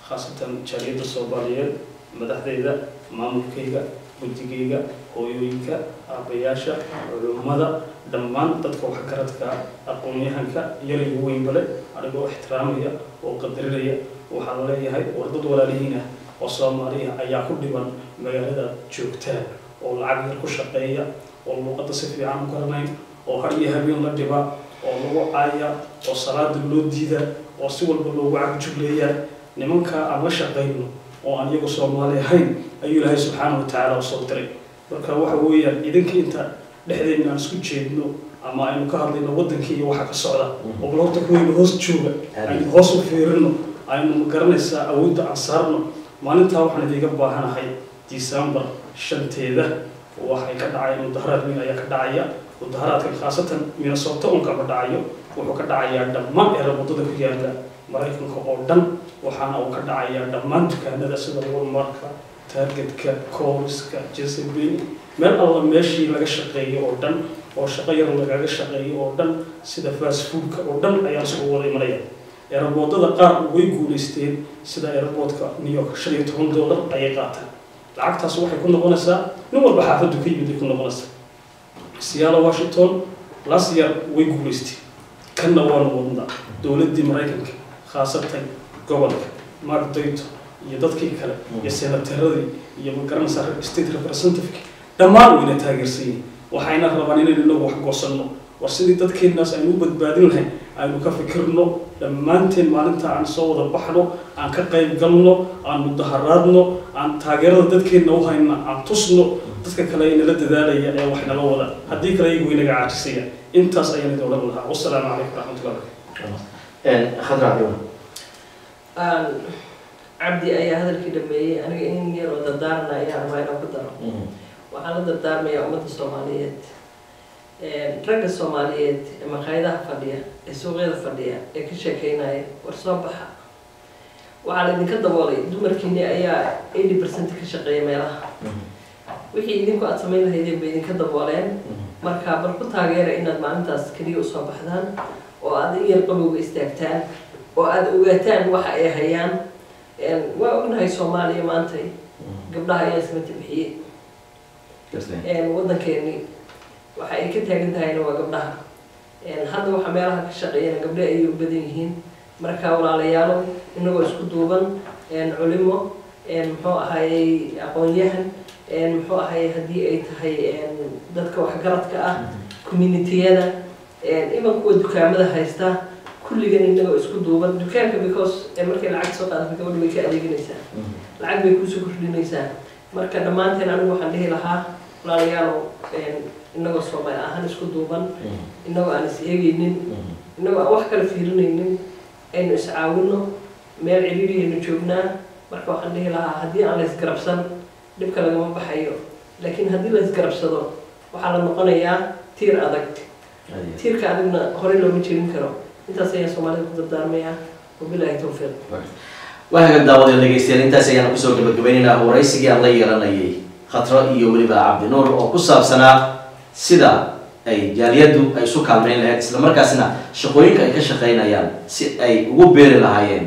khaasatan jaaliyada Soomaaliyeed madaxdeeda maamulkayga guddigayga hooyooyinka aabayaasha culimada dhammaan dadka wax garadka aqoon-yahanka yar iyo weyn bale anigoo ixtiraamaya oo qadarinaya waxaan leeyahay wardad walaalihiin ah oo Soomaaliya ayaa ku dhiban magaalada joogtaan oo lacag yar ku shaqeeya oo luqadda si fiican u garanayn oo har iyo habeen la dhiba oo lagu caaya oo salaada loo diida oo si walba loogu cagjugleeya nimanka aan la shaqeyno oo aan iyagu Soomaali ahayn ayuu Ilaahay subxaanahu wa ta'aala u soo diray marka waxa weeyaan idinka inta dhexdeena aan isku jeedno ama aynu ka hadlayno wadankii iyo waxa ka socda oo balorta kuweyna hoos jooga aynu hoos u fiirino aynu garanaysaa awoodda aan saarno maalintaa waxaan idiga baahanahay December 5teeda waxay ka dhacay mudaharaad weyn ayaa ka dhacaya mudaharaadka khaasatan Minnesota oo ka dhacayo wuxuu ka dhacayaa dhammaan eeraboodada ku yaala Mareykanka oo dhan waxaana uu ka dhacayaa dhammaan dukaanada sida Walmartka Targetka Kohlska Chesapeake meel alla meeshii laga shaqeeyo oo dhan oo shaqo yar laga shaqeeyo oo dhan sida fast foodka oo dhan ayaa soo wada imanaya eeraboodada qaar way guuleysteen sida eeraboodka New York $15 ayay qaataan lacagtaas waxay ku noqonaysaa nin walba xaafadu ka yimid ku noqonaysaa Seattle Washington last year way guuleysteen kana waa wadna dawladda Mareykanka khaasatan gobolka Mark Dayton iyo dadkii kale iyo senataradii iyo magaranaysaa state representative dhammaan wayna taageersan waxayna rabaan inaynu wax goosanno war sidii dadkeenaas aynu u badbaadin lahayn aynu ka fikirno dhammaanteen maalinta aan soo wada baxno aan ka qayb galno aan mudaharaadno aan taageerada dadkeena u hayna aan tusno dadka kale in la dadaalaya ee wax nala wada haddii kale iyagu inaga caajisaya intaas ayaan idin oran lahaa wassalaamu calaykum waraxmatullahi khadra cabdi ayaa hadalkii dhameeyey aniga in yar oo dardaarna ayaa rabaa inaan ku daro waxaan la dardaarmayaa ummadda Soomaaliyeed ragga Soomaaliyeed ee maqaayadaha fadhiya ee suuqyada fadhiya ee ka sheekeynaya war soo baxa waxaa la idinka daboolay dumarkiina ayaa 80% ka shaqeeya meelaha wixii idinku aad samayn lahaydeen bay idinka dabooleen marka bal ku taageera inaad maalintaas kaliya u soo baxdaan oo aad in yar qabowga istaagtaan oo aad ogaataan waxa ay hayaan waa ognahay Soomaaliya maanta gabdhaha ayaa samata bixiyay wadankeeni waxa ay ka taagan tahayna waa gabdhaha hadda waxa meelaha ka shaqeeyana gabdhaha ay u badan yihiin marka walaalayaal inagoo isku duuban culimo muxuu ahaayay aqoon-yahan muxuu ahaayay haddii ay tahay dadka waxgaradka ah community-yada iman kuwa dukaamada haysta kulligan inagoo isku duuban dukaanka because markay lacag soo qaadato gabadha way ka adeeganaysaa lacag bay kusoo kordhinaysaa marka dhammaanteen anigu waxaan dhihi lahaa walaalayaal inagoo Soomaali ahaan isku duuban inagoo aan is eegaynin inagoo aan wax kala fiirinaynin aynu is caawino meel ciriiriyaynu joognaa marka waxaan dhihi lahaa haddii aan la isgarabsan dhibka lagama baxayo laakiin haddii la isgarabsado waxaa la noqonayaa tiir adag tiirka adagna hore looma jeedin karo intaas ayaan Soomaalida ku dardaarmayaa wabilaahi tawfiiq waxaga daawada dhageystayaal intaas ayaan ku soo gabagabaynaynaa waraysigii aan la yeelanayay Khadra iyo waliba Cabdi Nuur oo ku saabsanaa sida ay jaaliyadu ay isu kaalmeyn lahayd isla markaasna shaqooyinka ay ka shaqeynayaan si ay ugu beeri lahaayeen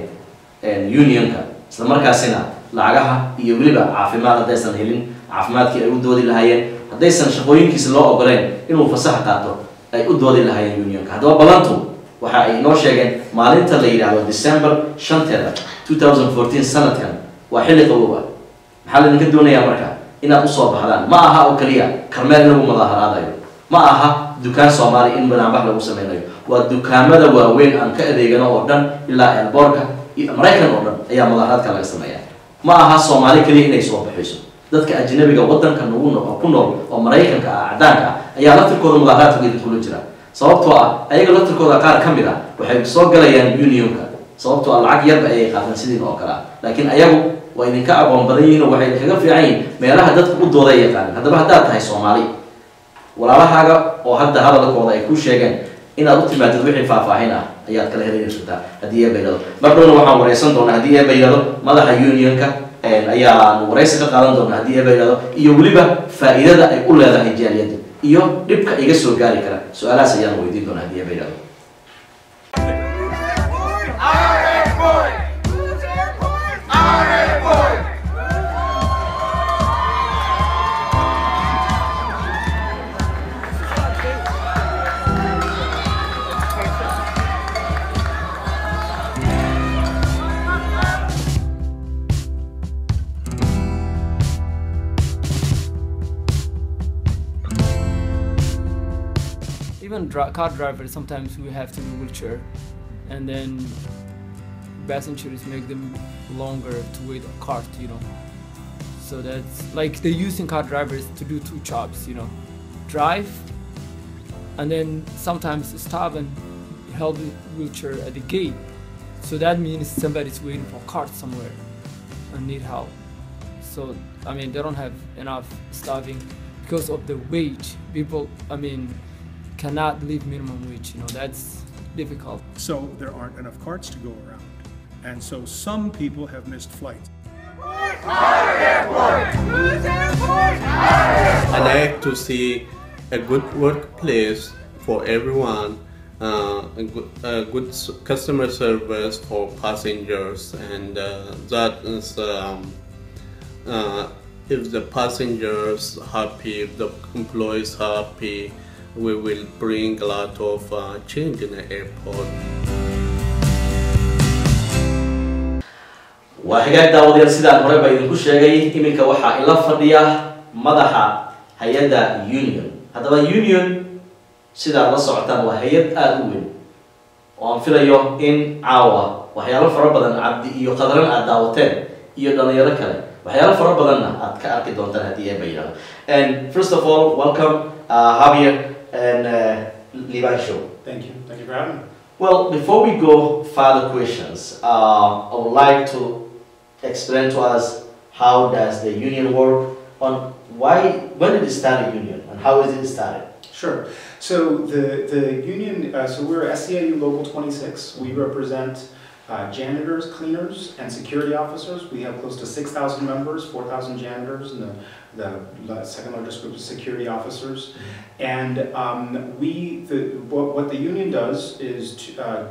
unionka isla markaasna lacagaha iyo waliba caafimaad hadaysan helin caafimaadkii ay u doodi lahaayeen hadaysan shaqooyinkiisa loo ogoleen inuu fasax qaato ay u doodi lahaayeen unionka haddaba balantu waxa ay noo sheegeen maalinta la yiraahdo December 5teeda 2014 sanadkan waa xilli qabow maxaa la idinka doonayaa marka inaad u soo baxdaan ma aha oo kaliya karmeel lagu mudaharaadayo ma aha dukaan Soomaali in banaanbax lagu sameeyo waa dukaamada waaweyn aan ka adeegano oo dhan ilaa airportka iyo Mareykan oo dhan ayaa mudaharaadka laga sameeyaa ma aha Soomaali kaliya inay soo baxayso dadka ajnabiga wadanka nagu ku nool oo Mareykanka cadaanka ayaa laftirkooda mudaharaadka kula jira sababtoo ah ayaga laftirkooda qaar kamid ah waxay soo galayaan unionka sababtoo ah lacag yar ay qaadan sidii oo kala laakiin ayagu way idinka aqoon badan yihiin oo waxay kaga fiican yihiin meelaha dadku u dooday yaqaan haddaba haddaad tahay Soomaali walaalahaaga oo hadda hadalkooda ay ku sheegeen inaad u timaadid wixii faahfaahin ah ayaad kala heli kartaa haddii ay baydado markana waxaan wareysan doonaa haddii ay baydado madaxa unionka ayaan wareysi ka qaadan doonaa haddii ay baydado iyo waliba faa'iidada ay u leedahay jaaliyadda iyo dhibka iga soo gaari kara su'aalahaas ayaan weydiin doonaa haddii ay baydado even car drivers, sometimes we have to do wheelchair, and then passengers make them longer to wait on cart, you know. So that's like they're using car drivers to do two jobs, you know, drive, and then sometimes stop and help the wheelchair at the gate. So that means somebody's waiting for cart somewhere and need help. So I mean, they don't have enough staffing because of the wage. People, I mean, cannot live minimum wage, you know, that's difficult. So there aren't enough carts to go around. And so some people have missed flights. I like to see a good workplace for everyone, a good customer service for passengers, and that is if the passengers happy, if the employees happy, we will bring a lot of change in the airport. وحاجات داودير سيدان مريبا يدنكو شاقاي إمينكا وحا إلا فردية مدحا هيدا يونيون هذا يونيون سيدان لا سعطان وهيد آدوين وان فيلايو إن عاوة وحيالا فربضان عبدي إيو قدران آداوتين إيو دانيالا كالي وحيالا فربضان أتكاركي دونتان هدية بينا. And first of all, welcome Javier and LIBAN Show. Thank you for having me. Well, before we go further questions, I would like to explain to us how does the union work, on when did it start a union and how is it started? Sure. So the union, so we're SEIU Local 26. We represent janitors, cleaners, and security officers. We have close to 6,000 members, 4,000 janitors, and the second largest group of security officers. And what the union does is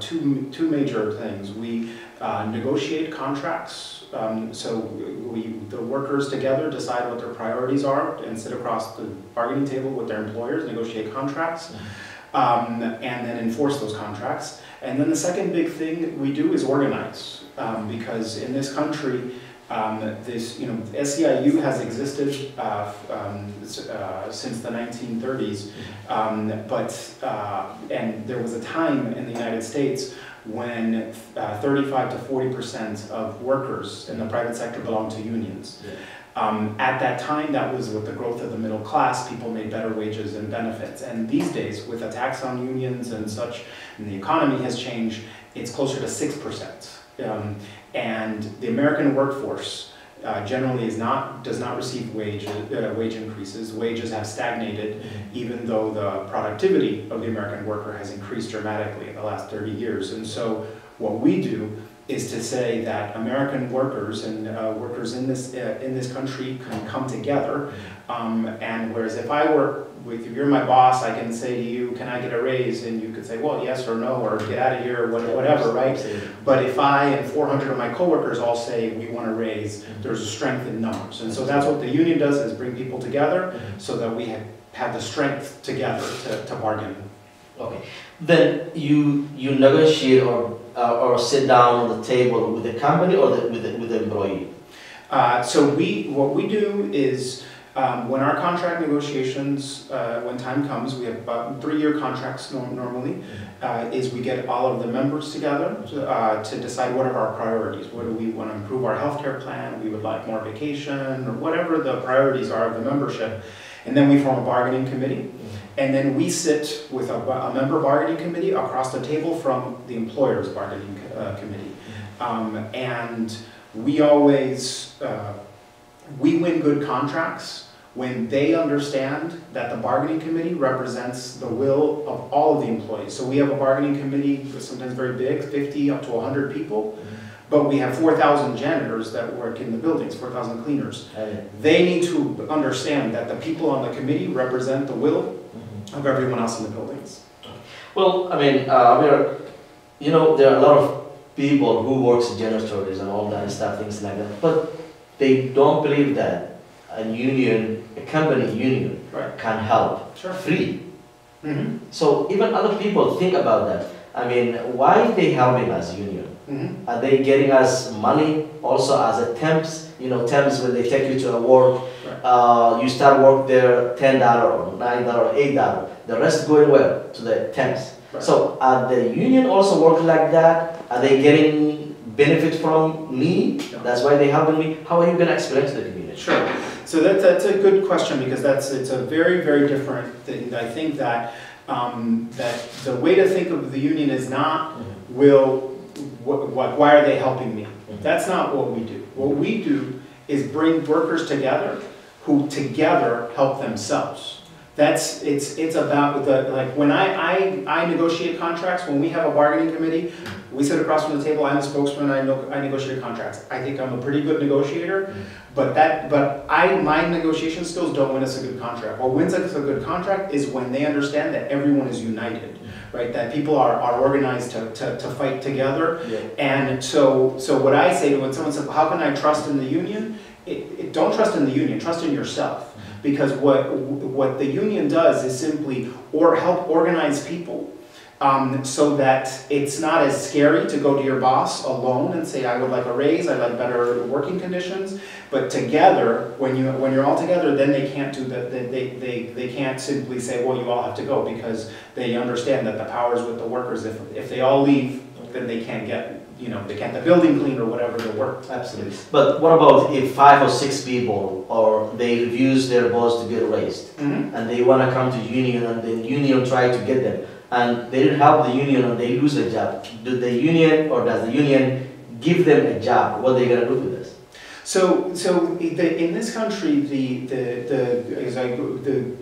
two major things. We negotiate contracts. So the workers together decide what their priorities are and sit across the bargaining table with their employers, negotiate contracts, and then enforce those contracts. And then the second big thing we do is organize, because in this country, SEIU has existed since the 1930s, and there was a time in the United States when 35 to 40% of workers in the private sector belonged to unions. At that time, that was with the growth of the middle class, people made better wages and benefits. And these days, with a tax on unions and such, and the economy has changed, it's closer to 6%. And the American workforce generally does not receive wage increases. Wages have stagnated, even though the productivity of the American worker has increased dramatically in the last 30 years. And so what we do is to say that American workers and workers in this country can come together. And whereas if if you're my boss, I can say to you, can I get a raise? And you could say, well, yes or no, or get out of here, or whatever, right? But if I and 400 of my coworkers all say we want a raise, there's a strength in numbers. And so that's what the union does, is bring people together so that we have the strength together to bargain. Okay. Then you negotiate or sit down on the table with the company or with the employee? So what we do is, when our contract negotiations, when time comes, we have about 3-year contracts normally, is we get all of the members together to decide what are our priorities. What do we want to improve our healthcare plan? We would like more vacation, or whatever the priorities are of the membership. And then we form a bargaining committee. And then we sit with a member bargaining committee across the table from the employer's bargaining committee. And we always, we win good contracts when they understand that the bargaining committee represents the will of all of the employees. So we have a bargaining committee, sometimes very big, 50 up to 100 people, but we have 4,000 janitors that work in the buildings, 4,000 cleaners. They need to understand that the people on the committee represent the will of everyone else in the buildings. Well, I mean, you know, there are a lot of people who works in janitors and all that stuff, things like that, but they don't believe that a union, a company union, can help free. So even other people think about that. I mean, why are they helping us, union? Are they getting us money also as a temps? you know, temps when they take you to a work, you start work there $10 or $9 or $8. The rest going where? To the temps. So are the union also working like that? Are they getting benefit from me? That's why they're helping me. How are you going to explain to the community? Sure. So that's a good question, because it's a very, very different thing. I think that that the way to think of the union is not why are they helping me? That's not what we do. What we do is bring workers together who together help themselves. It's about like when I negotiate contracts, when we have a bargaining committee, we sit across from the table, I'm the spokesman, I negotiate contracts. I think I'm a pretty good negotiator, but my negotiation skills don't win us a good contract. What wins us a good contract is when they understand that everyone is united, right? That people are organized to fight together. And so what I say when someone says, how can I trust in the union? Don't trust in the union, trust in yourself. Because what the union does is simply help organize people so that it's not as scary to go to your boss alone and say, I would like a raise, I'd like better working conditions. But together, when you're all together, then they can't do that. They can't simply say, well, you all have to go, because they understand that the power is with the workers. If they all leave, then they can't get, they can't the building clean or whatever the work. Absolutely. But what about if 5 or 6 people, or they refuse their boss to get raised, and they want to come to union, and the union try to get them, and they didn't help the union, and they lose a job? Does the union give them a job? What are they gonna do with this? So in this country, the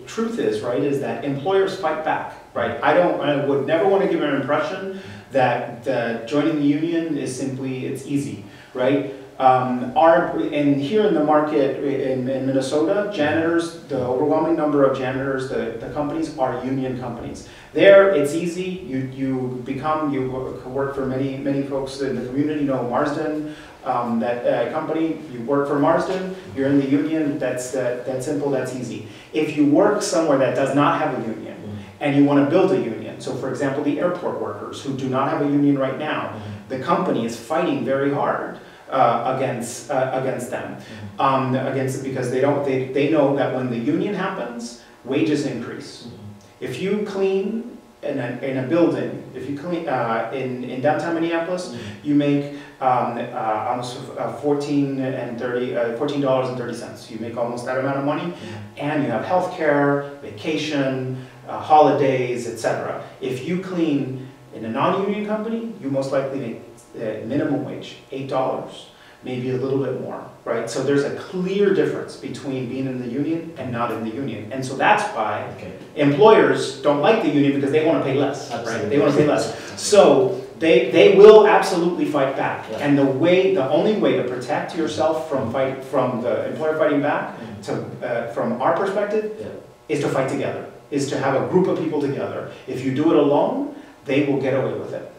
truth is, right, is that employers fight back, right? I would never want to give an impression that joining the union is simply, it's easy, right? And here in the market in Minnesota, janitors, the overwhelming number of janitors, the companies are union companies. There, it's easy. You work for many folks in the community know Marsden, that company. You work for Marsden, you're in the union. That's simple. That's easy. If you work somewhere that does not have a union, and you want to build a union, so for example, the airport workers who do not have a union right now, the company is fighting very hard against them, because they know that when the union happens, wages increase. If you clean in a building, if you clean in downtown Minneapolis, you make almost $14.30. You make almost that amount of money, and you have health care, vacation, holidays, etc. If you clean in a non-union company, you most likely make minimum wage, $8, maybe a little bit more, right? So there's a clear difference between being in the union and not in the union. And so that's why employers don't like the union, because they want to pay less, right? They want to pay less. So they will absolutely fight back. And the only way to protect yourself from the employer fighting back, from our perspective, is to fight together, is to have a group of people together. If you do it alone, they will get away with it.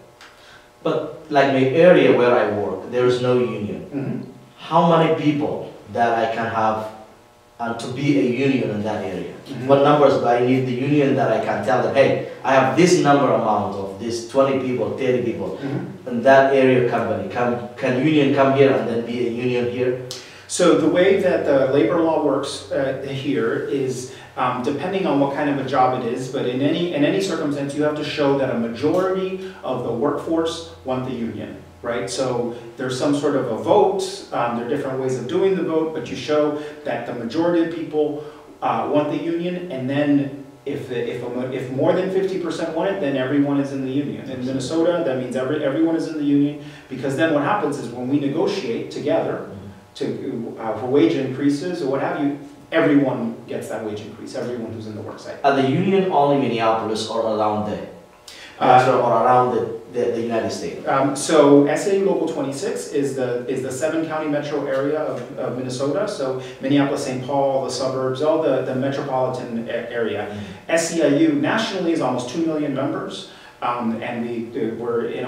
But like my area where I work, there is no union. How many people that I can have to be a union in that area? What numbers do I need the union that I can tell them, hey, I have this number amount of this 20 people, 30 people in that area company. Can union come here and then be a union here? So the way that the labor law works here is depending on what kind of a job it is, but in any circumstance, you have to show that a majority of the workforce want the union, right? So there's some sort of a vote. There are different ways of doing the vote, but you show that the majority of people want the union, and then if more than 50% want it, then everyone is in the union. In Minnesota, that means everyone is in the union, because then what happens is when we negotiate together for wage increases or what have you, everyone gets that wage increase, everyone who's in the work site. Are the union only Minneapolis or around the or around the United States? So SAU Local 26 is the 7-county metro area of Minnesota. So Minneapolis, St. Paul, the suburbs, all the metropolitan area. SEIU nationally is almost 2 million members. And we're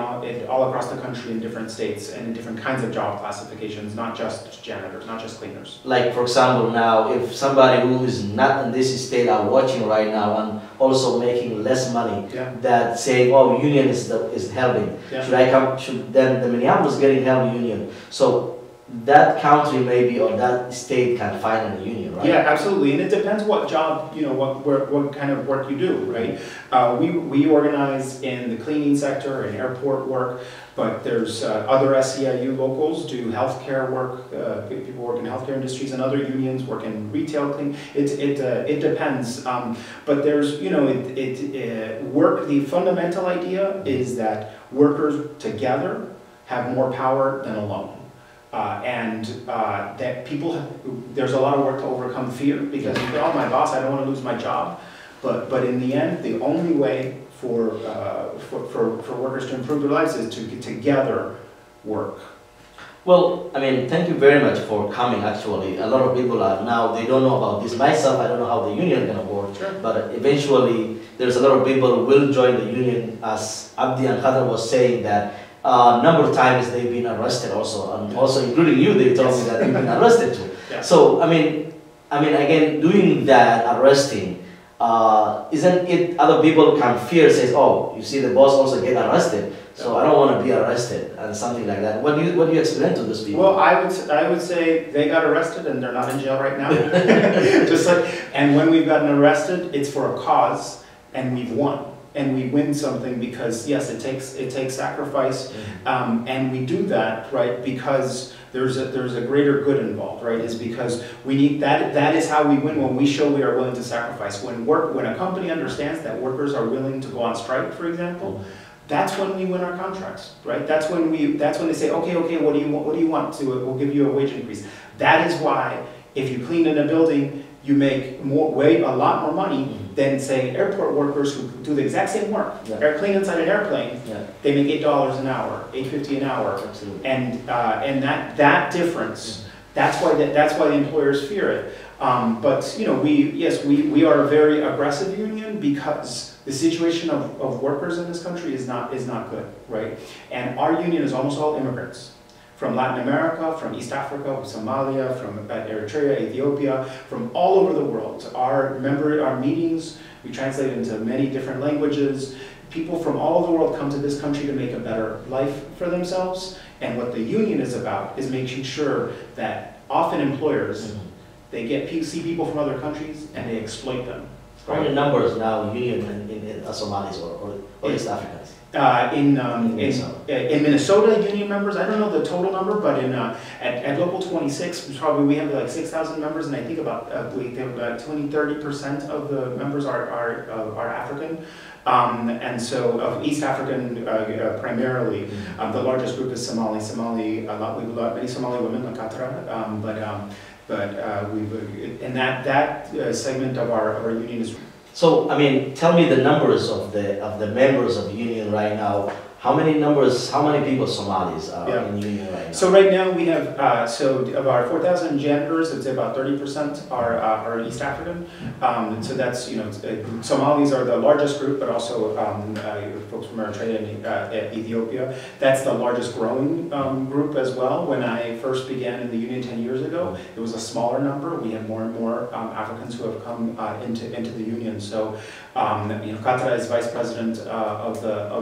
all across the country in different states and in different kinds of job classifications, not just janitors, not just cleaners. Like for example now, if somebody who is not in this state are watching right now and also making less money, that saying, oh, union is helping, should I come, then the Minneapolis getting help union. So that country maybe or that state can find a union, right? Yeah, absolutely, and it depends what job, what kind of work you do, right? We organize in the cleaning sector and airport work, but there's other SEIU locals do healthcare work. People work in healthcare industries, and other unions work in retail clean. It depends, but there's work. The fundamental idea is that workers together have more power than alone. That there's a lot of work to overcome fear, because you go, oh, my boss, I don't want to lose my job. But in the end, the only way for workers to improve their lives is to together work. Well, I mean, thank you very much for coming, actually. A lot of people are now, they don't know about this. Myself, I don't know how the union is going to work. Sure. But eventually, there's a lot of people who will join the union, as Abdi and Khader was saying that number of times they've been arrested also, and also including you, they told me that you've been arrested too. Yeah. So, I mean, again, doing that, arresting, isn't it other people can fear, says, oh, you see the boss also get arrested, so I don't want to be arrested, and something like that. What do you explain to those people? Well, I would say they got arrested and they're not in jail right now. And when we've gotten arrested, it's for a cause, and we've won. And we win something because, yes, it takes sacrifice, and we do that, right, because there's a greater good involved, right? Is because we need that is how we win, when we show we are willing to sacrifice. When a company understands that workers are willing to go on strike, for example, that's when we win our contracts, right? That's when they say, okay, what do you want? We'll give you a wage increase. That is why if you clean in a building, you make a lot more money than, say, airport workers who do the exact same work. Yeah. Clean inside an airplane, they make $8 an hour, $8.50 an hour. Absolutely. And that difference, that's why the employers fear it. But we are a very aggressive union because the situation of workers in this country is not good, right? And our union is almost all immigrants. From Latin America, from East Africa, Somalia, from Eritrea, Ethiopia, from all over the world. Our meetings, we translate into many different languages. People from all over the world come to this country to make a better life for themselves. And what the union is about is making sure that often employers, they see people from other countries and they exploit them. How many numbers now union in Somalis or East Africans? In Minnesota, union members, I don't know the total number, but at Local 26, we have like 6,000 members, and I think about 20–30% of the members are African, and so of East African primarily. The largest group is Somali. We have many Somali women, like Katra, but that segment of our union is. So, I mean, tell me the numbers of the members of the union right now. How many people Somalis are in the union right now? So right now we have, so of our 4,000 janitors, I'd say about 30% are East African. So that's, Somalis are the largest group, but also folks from Eritrea and Ethiopia. That's the largest growing group as well. When I first began in the union 10 years ago, it was a smaller number. We have more and more Africans who have come into the union. So, Katra is vice president of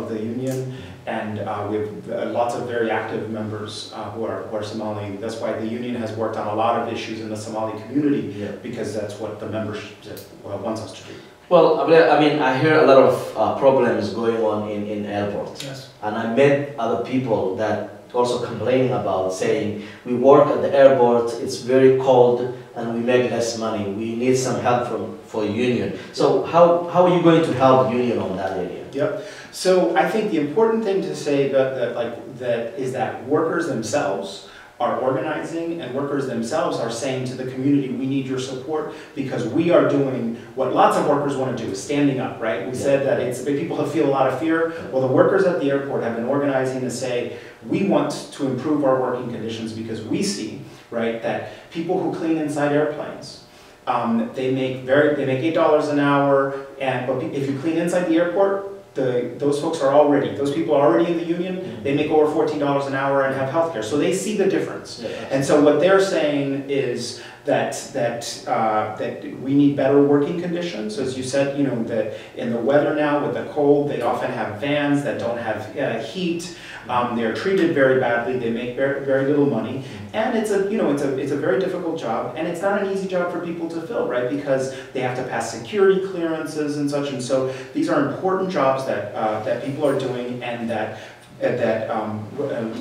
the union. And we have lots of very active members who are Somali. That's why the union has worked on a lot of issues in the Somali community, because that's what the membership wants us to do. Well, I mean, I hear a lot of problems going on in airports. Yes. And I met other people that also complaining about saying, we work at the airport, it's very cold, and we make less money. We need some help for union. So how are you going to help union on that area? Yep. So I think the important thing to say is that workers themselves are organizing, and workers themselves are saying to the community, we need your support, because we are doing what lots of workers want to do, is standing up, right? We said that people feel a lot of fear. Well, the workers at the airport have been organizing to say, we want to improve our working conditions because we see, right, that people who clean inside airplanes, they make $8 an hour, but if you clean inside the airport, those people are already in the union, they make over $14 an hour and have health care. So they see the difference. Yeah, and so what they're saying is, that we need better working conditions. As you said, you know, that in the weather now with the cold, they often have vans that don't have heat. They're treated very badly. They make very little money, and it's a very difficult job, and it's not an easy job for people to fill, right? Because they have to pass security clearances and such, and so these are important jobs that people are doing, and that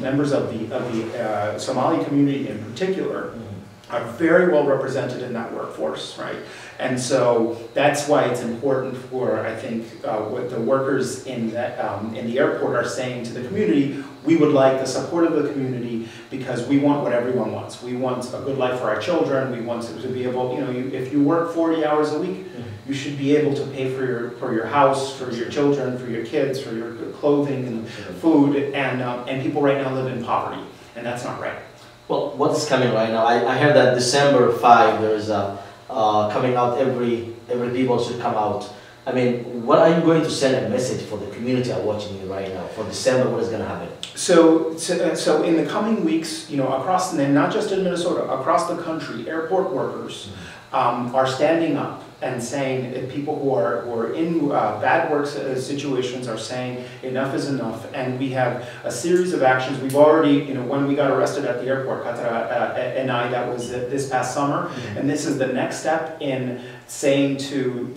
members of the Somali community in particular are very well represented in that workforce, right? And so that's why it's important for, I think, what the workers in the airport are saying to the community. We would like the support of the community because we want what everyone wants. We want a good life for our children. We want to be able, you know, if you work 40 hours a week, you should be able to pay for your house, for your children, for your kids, for your clothing and food. And people right now live in poverty, and that's not right. Well, what's coming right now? I heard that December 5 there's a coming out. Every people should come out. I mean, what are you going to send a message for the community are watching you right now for December? What is going to happen? So in the coming weeks, you know, across, and not just in Minnesota, across the country, airport workers are standing up and saying that people who are in bad work situations are saying enough is enough. And we have a series of actions. We've already, you know, when we got arrested at the airport, Katra and I, that was this past summer. And this is the next step in saying to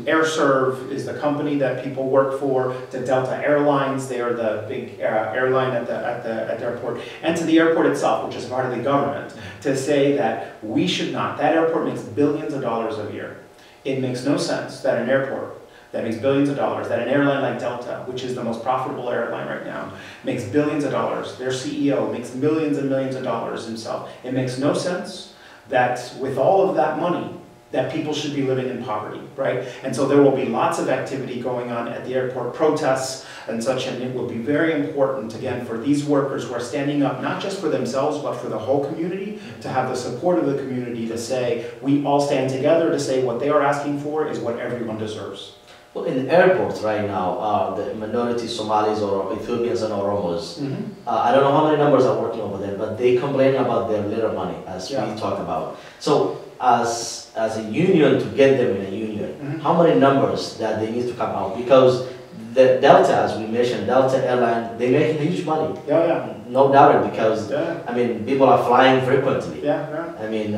AirServe is the company that people work for, to Delta Airlines, they are the big airline at the airport, and to the airport itself, which is part of the government, to say that we should not, that airport makes billions of dollars a year. It makes no sense that an airport that makes billions of dollars, that an airline like Delta, which is the most profitable airline right now, makes billions of dollars. Their CEO makes millions and millions of dollars himself. It makes no sense that with all of that money, that people should be living in poverty, right? And so there will be lots of activity going on at the airport, protests and such, and it will be very important, again, for these workers who are standing up, not just for themselves, but for the whole community, to have the support of the community to say, we all stand together to say what they are asking for is what everyone deserves. Well, in airports right now, the minority Somalis or Ethiopians and Oromos, I don't know how many numbers are working over there, but they complain about their little money, as we talked about. So, as a union, to get them in a union, how many numbers that they need to come out? Because the Delta, as we mentioned, Delta Airline, they make huge money. No doubt, because I mean, people are flying frequently. I mean,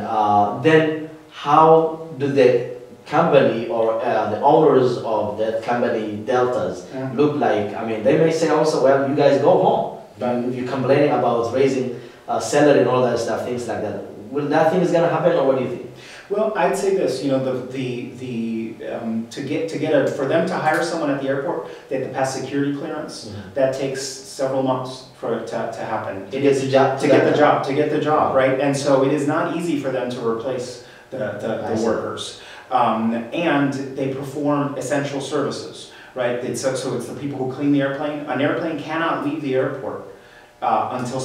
then how do the company or the owners of that company, Deltas, look like? I mean, they may say also, well, you guys go home. But if you're complaining about raising salary and all that stuff, things like that, will that thing is going to happen, or what do you think? Well, I'd say this, you know, for them to hire someone at the airport, they have to pass security clearance. That takes several months for it to happen. To get the job. To get the job, right? And so it is not easy for them to replace the workers. And they perform essential services, right? So it's the people who clean the airplane. An airplane cannot leave the airport until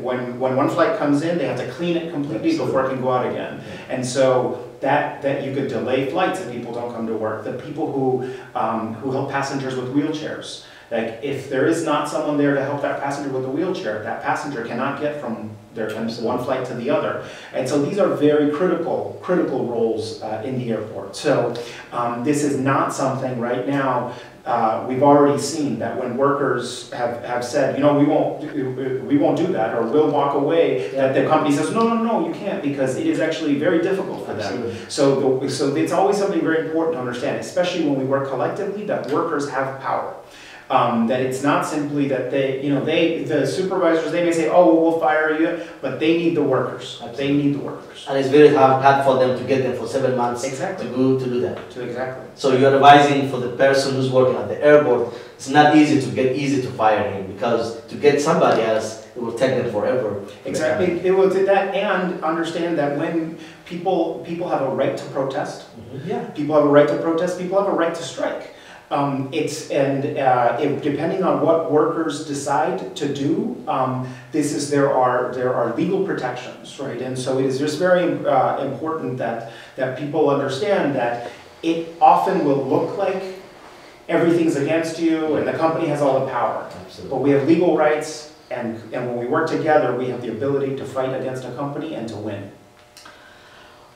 when one flight comes in, they have to clean it completely before it can go out again. And so that you could delay flights if people don't come to work. The people who help passengers with wheelchairs, like if there is not someone there to help that passenger with a wheelchair, that passenger cannot get from one flight to the other. And so these are very critical roles in the airport. So this is not something right now. We've already seen that when workers have said, you know, we won't do that, or we'll walk away, that the company says, no, you can't, because it is actually very difficult for them. So it's always something very important to understand, especially when we work collectively, that workers have power. That it's not simply that the supervisors, they may say, oh, well, we'll fire you, but they need the workers. They need the workers. And it's very hard for them to get them for 7 months to do that. Exactly. So you're advising for the person who's working at the airport, it's not easy to fire him, because to get somebody else, it will take them forever. Exactly. It will do that, and understand that when people have a right to protest, people have a right to protest, people have a right to strike. Depending on what workers decide to do, there are legal protections, right? And so it is just very important that people understand that it often will look like everything's against you and the company has all the power. But we have legal rights, and when we work together, we have the ability to fight against a company and to win.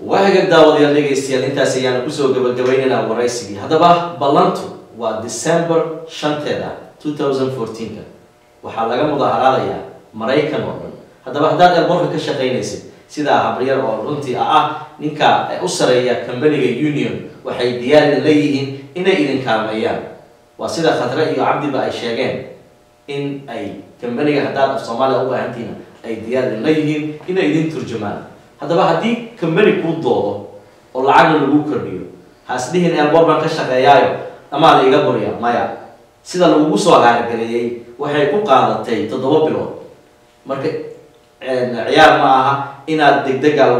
وهاجك داود يلي جيستيال أنت سيانا كوسو قبل جويننا ورئيسي هذا بقى بلانتو وديسمبر شنتيدا 2014 وحلاقة مظاهرة يا مريكان ورن هذا بقى هذا المرة كشقينيسي سيدا عبرير أو رنتي نينكا أسرية كمبني يونيون وحي ديال ليهن إن إذن كاميان وسيدا خطرة عبد بقى الشيغان إن أي كمبني هذا في صوماليا أو أنتينا أي ديال ليهن إن إذن ترجمان هذا بقى هدي كمبني كود ضوء والعقل اللي بكرنيه هسديه إن البربان كشقيايو أما اللي يقبريا مايا سيدا لو وصل على قرية وحي كوكا تضرب marka ciyaar ma aha inaad degdeg ah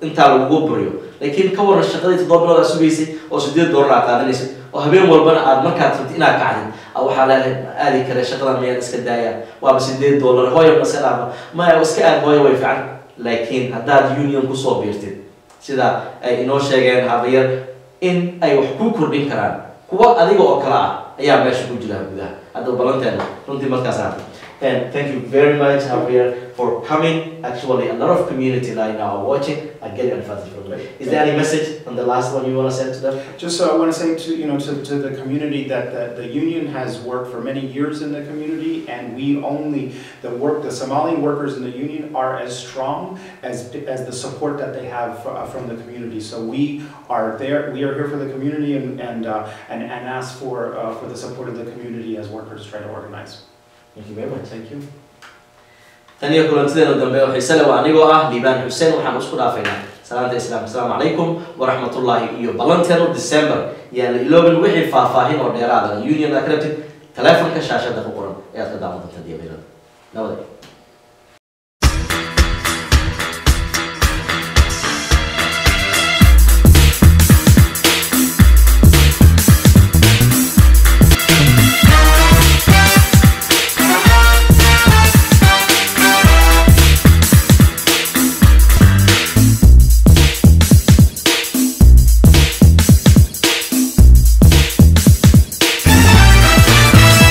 inta lagu buriyo laakiin ka waran shaqadii 7 bilood suugaysay oo $8 qaadanaysa oo habeen walbana aad markaa rabtid inaad kacdid waxa la aadi kara shaqada meel iska daaya waa $8 hooyo masalaama ma ay iska aad hooyo way fiican laakiin hadaad union ku soo biirtid sida ay inoo sheegeen habayar in ay wax ku kordhin karaan kuwa adiga oo kala ah ayaa meesha ku jira gudaha hadda balanteena runtii markaas ah. And thank you very much, Javier, for coming. Actually, a lot of community right now are watching. I get your advantage from it. Is there any message on the last one you want to send to them? Just I want to say to the community that the union has worked for many years in the community, and the Somali workers in the union are as strong as the support that they have from the community. So we are here for the community and ask for the support of the community as workers try to organize. Thank you very much. Thank you. تانية كلامتنا قدام بيو حسنا وعنيقوا ليبان حسين وحن أسكت عفينا سلامة الإسلام السلام عليكم ورحمة الله إيو بلانتينو ديسمبر يعني إلوبن وحي فافاهين وديرادنا يونيون أكرتك تلافن كشاشة دقوقرن إياد قدامة تدية بيرد نودي